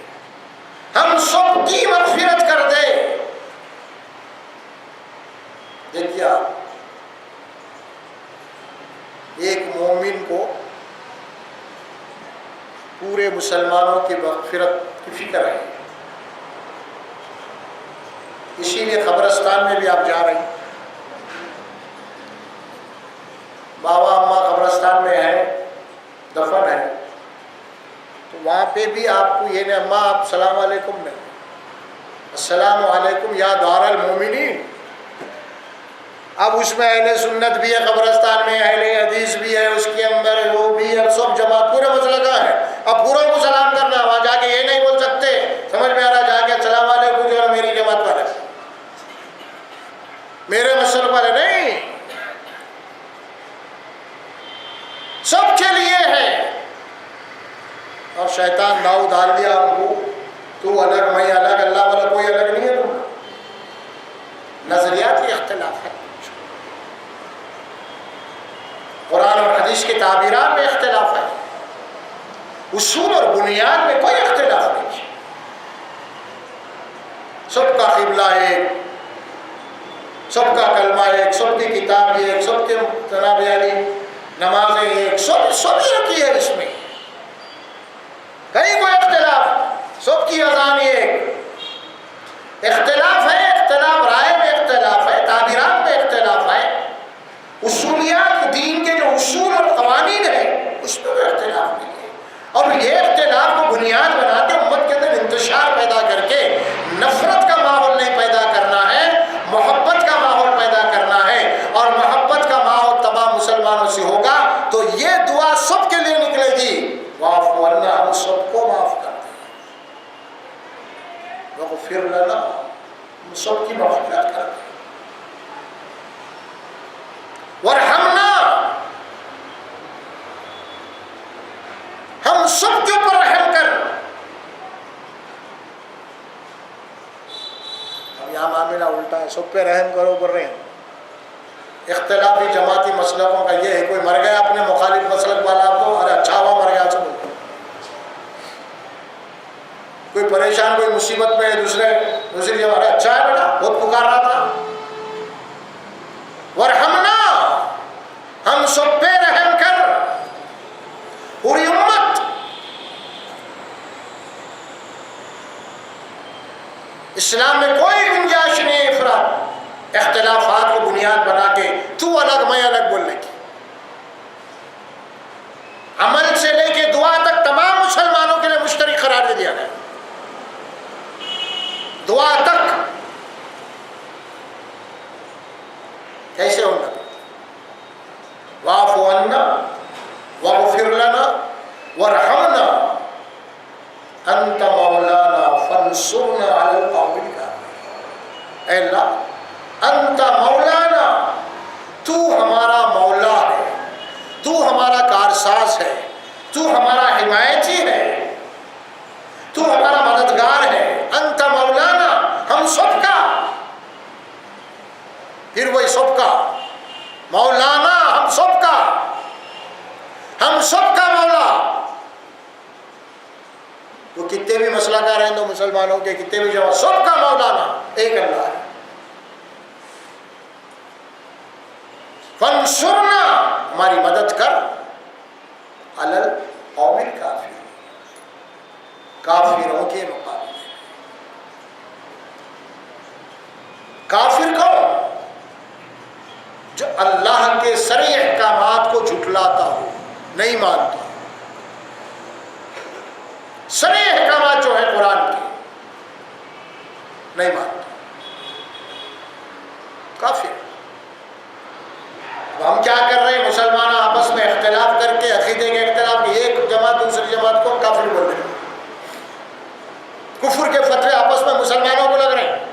ہم سب کی مغفرت کر دے. دیکھیے ایک مومن کو پورے مسلمانوں کی مغفرت کی فکر ہے. اسی لیے قبرستان میں بھی آپ جا رہے ہیں، بابا اماں قبرستان میں ہے، دفن ہے، تو وہاں پہ بھی آپ کو یہ نہیں اماں آپ السلام علیکم نہیں، السلام علیکم یا دار المومنین. اب اس میں اہل سنت بھی ہے قبرستان میں، اہل حدیث بھی ہے اس کے اندر، وہ بھی ہے، سب جماعت پورے مسئلہ کا ہے. اب پوروں کو سلام کرنا، وہاں جا کے یہ نہیں بول سکتے سمجھ میں آ رہا جا کے السلام علیکم جو ہے میری جماعت والے، میرے مسلک والے نہیں، سب کے لیے ہے. اور شیطان داؤ ڈال دیا ان کو، تو الگ میں الگ، اللہ والا کوئی الگ نہیں ہے. تم نظریاتی اختلاف ہے، قرآن اور حدیث کی تعبیرات میں اختلاف ہے، اصول اور بنیاد میں کوئی اختلاف نہیں. سب کا قبلہ ایک، سب کا کلمہ ایک، سب کی کتاب ایک، سب کے جناب یعنی نمازیں ایک، سب رکھی ہے. اس میں کہیں کوئی اختلاف، سب کی اذان ایک. اختلاف ہے، اختلاف رائے میں اختلاف ہے، تعبیرات میں اختلاف ہے، اصولیات دین کے جو اصول اور قوانین ہیں اس میں اختلاف نہیں ہے. اور یہ اختلاف کو بنیاد بنا کے امت کے اندر انتشار پیدا کر کے نفرت کا ماحول نہیں پیدا کرنا ہے، محبت کا ماحول پیدا کرنا ہے. اور محبت کا ماحول تمام مسلمانوں سے ہوگا تو یہ دعا سب کے لیے نکلے گی. واعف عنا، ہم سب کو معاف کر دیں. واغفر لنا، ہم سب کی مغفرت کر دیں. ورحمنا، ہم سب کے اوپر رحم کر. اب یہاں معاملہ الٹا ہے، سب پہ رحم کرو کر رہے ہیں. اختلافی جماعتی مسلکوں کا یہ ہے، کوئی مر گیا اپنے مخالف مسلک والا تو ارے اچھا ہوا مر گیا، سب کوئی پریشان، کوئی مصیبت میں ہے، دوسری جگہ ارے اچھا ہے بیٹا بہت پکار رہا تھا. ورحمنا، ہم سب پہ رحم کر. پوری امت اسلام میں کوئی گنجائش نہیں ہے افراط، اختلافات کو بنیاد بنا کے تو الگ میں الگ بولنے کی۔ عمل سے لے کے دعا تک تمام مسلمانوں کے لیے مشترک قرار دے دیا گیا، دعا تک۔ کیسے ہونا؟ واعف عنا واغفر لنا وارحمنا انت مولانا فانصرنا علی القوم الکافرین۔ اے اللہ انت مولانا، تو ہمارا مولا ہے، تو ہمارا کارساز ہے، تو ہمارا حمایتی ہے، تو ہمارا مددگار ہے۔ انت مولانا، ہم سب کا، پھر وہی سب کا مولانا، ہم سب کا، ہم سب کا مولا۔ وہ کتنے بھی مسئلہ کار ہیں تو مسلمانوں کے، کتنے بھی جواب، سب کا مولانا ایک اللہ ہے۔ فانصرنا، ہماری مدد کر، علی القوم الکافرین، کافروں کے مقابلے۔ کافر کون؟ جو اللہ کے شرعی احکامات کو جھٹلاتا ہو، نہیں مانتا، شرعی احکامات جو ہیں قرآن کے نہیں مانتا، کافر۔ اب ہم کیا کر رہے ہیں؟ مسلمان آپس میں اختلاف کر کے، عقیدے کے اختلاف، ایک جماعت دوسری جماعت کو کافر بول رہے ہیں، کفر کے فتوے آپس میں مسلمانوں کو لگ رہے ہیں۔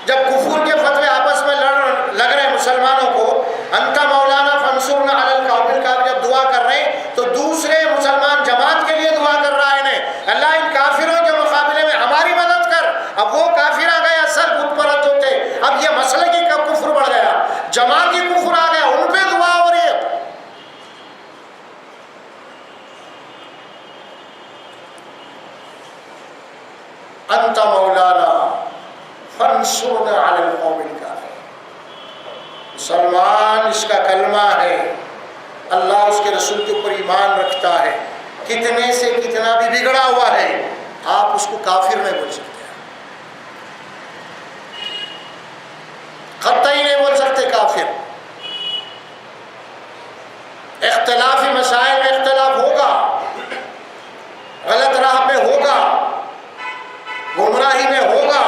جب کفر کے فتوے آپس میں لگ رہے ہیں مسلمانوں کو، انت مولانا فانصرنا علی القوم الکافرین، جب دعا کر رہے ہیں تو دوسرے مسلمان جماعت کے لیے دعا کر رہا ہے انہیں، اللہ ان کافروں کے مقابلے میں ہماری مدد کر۔ اب وہ کافر آ گئے اصل بت پرست جو تھے، اب یہ مسئلے کی کفر بڑھ گیا، جماعتی کفر آ گیا، ان پہ دعا ہو رہی ہے۔ انت مولانا فانصرنا علی القوم الکافرین۔ مسلمان اس کا کلمہ ہے، اللہ اس کے رسول کے اوپر ایمان رکھتا ہے، کتنے سے کتنا بھی بگڑا ہوا ہے، آپ اس کو کافر نہیں بول سکتے، قطعی نہیں بول سکتے کافر۔ اختلافی مسائل میں اختلاف ہوگا، غلط راہ پہ ہوگا، گمراہی میں ہوگا،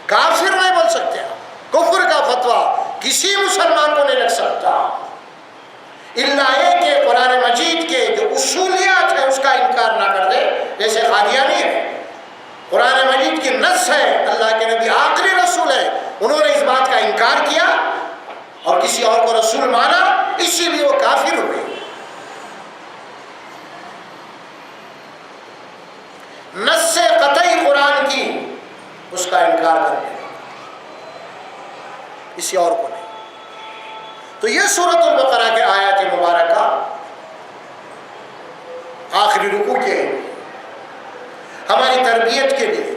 کافر نہیں بول سکتے۔ کفر کا فتویٰ کسی مسلمان کو نہیں لگ سکتا، الا یہ کہ قرآن مجید کے جو اصولیات ہیں اس کا انکار نہ کر دے، جیسے قادیانی ہے، قرآن مجید کی نص ہے، اللہ کے نبی آخری رسول ہے، انہوں نے اس بات کا انکار کیا اور کسی اور کو رسول مانا، اسی لیے وہ کافر ہوئے۔ نص قطعی قرآن کی اس کا انکار کر دے، کسی اور کو نہیں۔ تو یہ سورۃ البقرہ کے آیات مبارکہ آخری رکوع کے ہماری تربیت کے لیے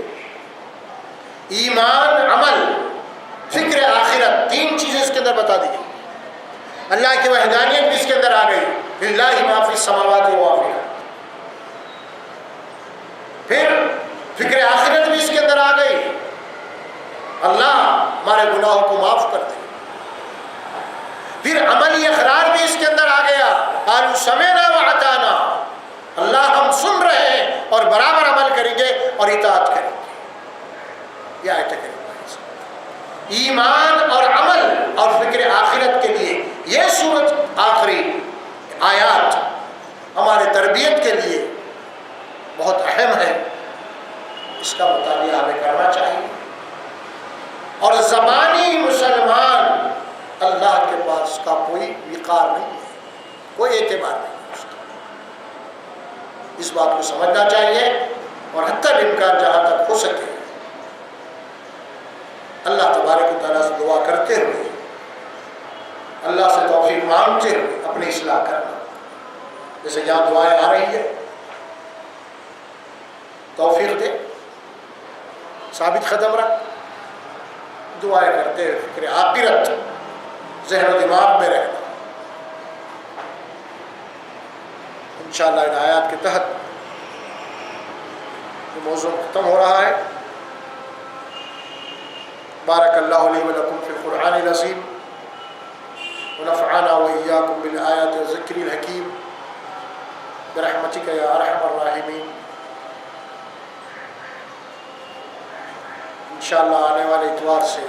ایمان، عمل، فکر آخرت، تین چیزیں اس کے اندر بتا دی گئی۔ اللہ کی وحدانیت بھی اس کے اندر آ گئی، للہ ما فی السماوات و ما فی الارض۔ پھر فکر آخرت بھی اس کے اندر آ گئی، اللہ ہمارے گناہوں کو معاف کر دے۔ پھر عملی اقرار بھی اس کے اندر آ گیا، قالوا سمعنا واطعنا، اللہ ہم سن رہے ہیں اور برابر عمل کریں گے اور اطاعت کریں گے۔ یہ آیت کریمہ ایمان اور عمل اور فکر آخرت کے لیے یہ سورت آخری آیات ہمارے تربیت کے لیے بہت اہم ہے، اس کا مطالعہ ہمیں کرنا چاہیے۔ اور زبانی مسلمان اللہ کے پاس کا کوئی وقار نہیں ہے، کوئی اعتبار نہیں ہے اس کا، اس بات کو سمجھنا چاہیے، اور حتی الامکان جہاں تک ہو سکے اللہ تبارک و تعالیٰ سے دعا کرتے ہوئے، اللہ سے توفیق مانگتے ہوئے اپنی اصلاح کرنا۔ جیسے یہاں دعائیں آ رہی ہے، توفیق دے، ثابت قدم رکھ، دعائیں کرتے ہوئے فکر آخرت ذہن و دماغ میں رہنا۔ انشاءاللہ ان آیات کے تحت یہ موضوع ختم ہو رہا ہے۔ بارک اللہ لی ولکم فی القرآن العظیم ونفعنا وإياكم بالآیات والذکر الحکیم برحمتک یا ارحم الراحمین۔ انشاءاللہ آنے والے اتوار سے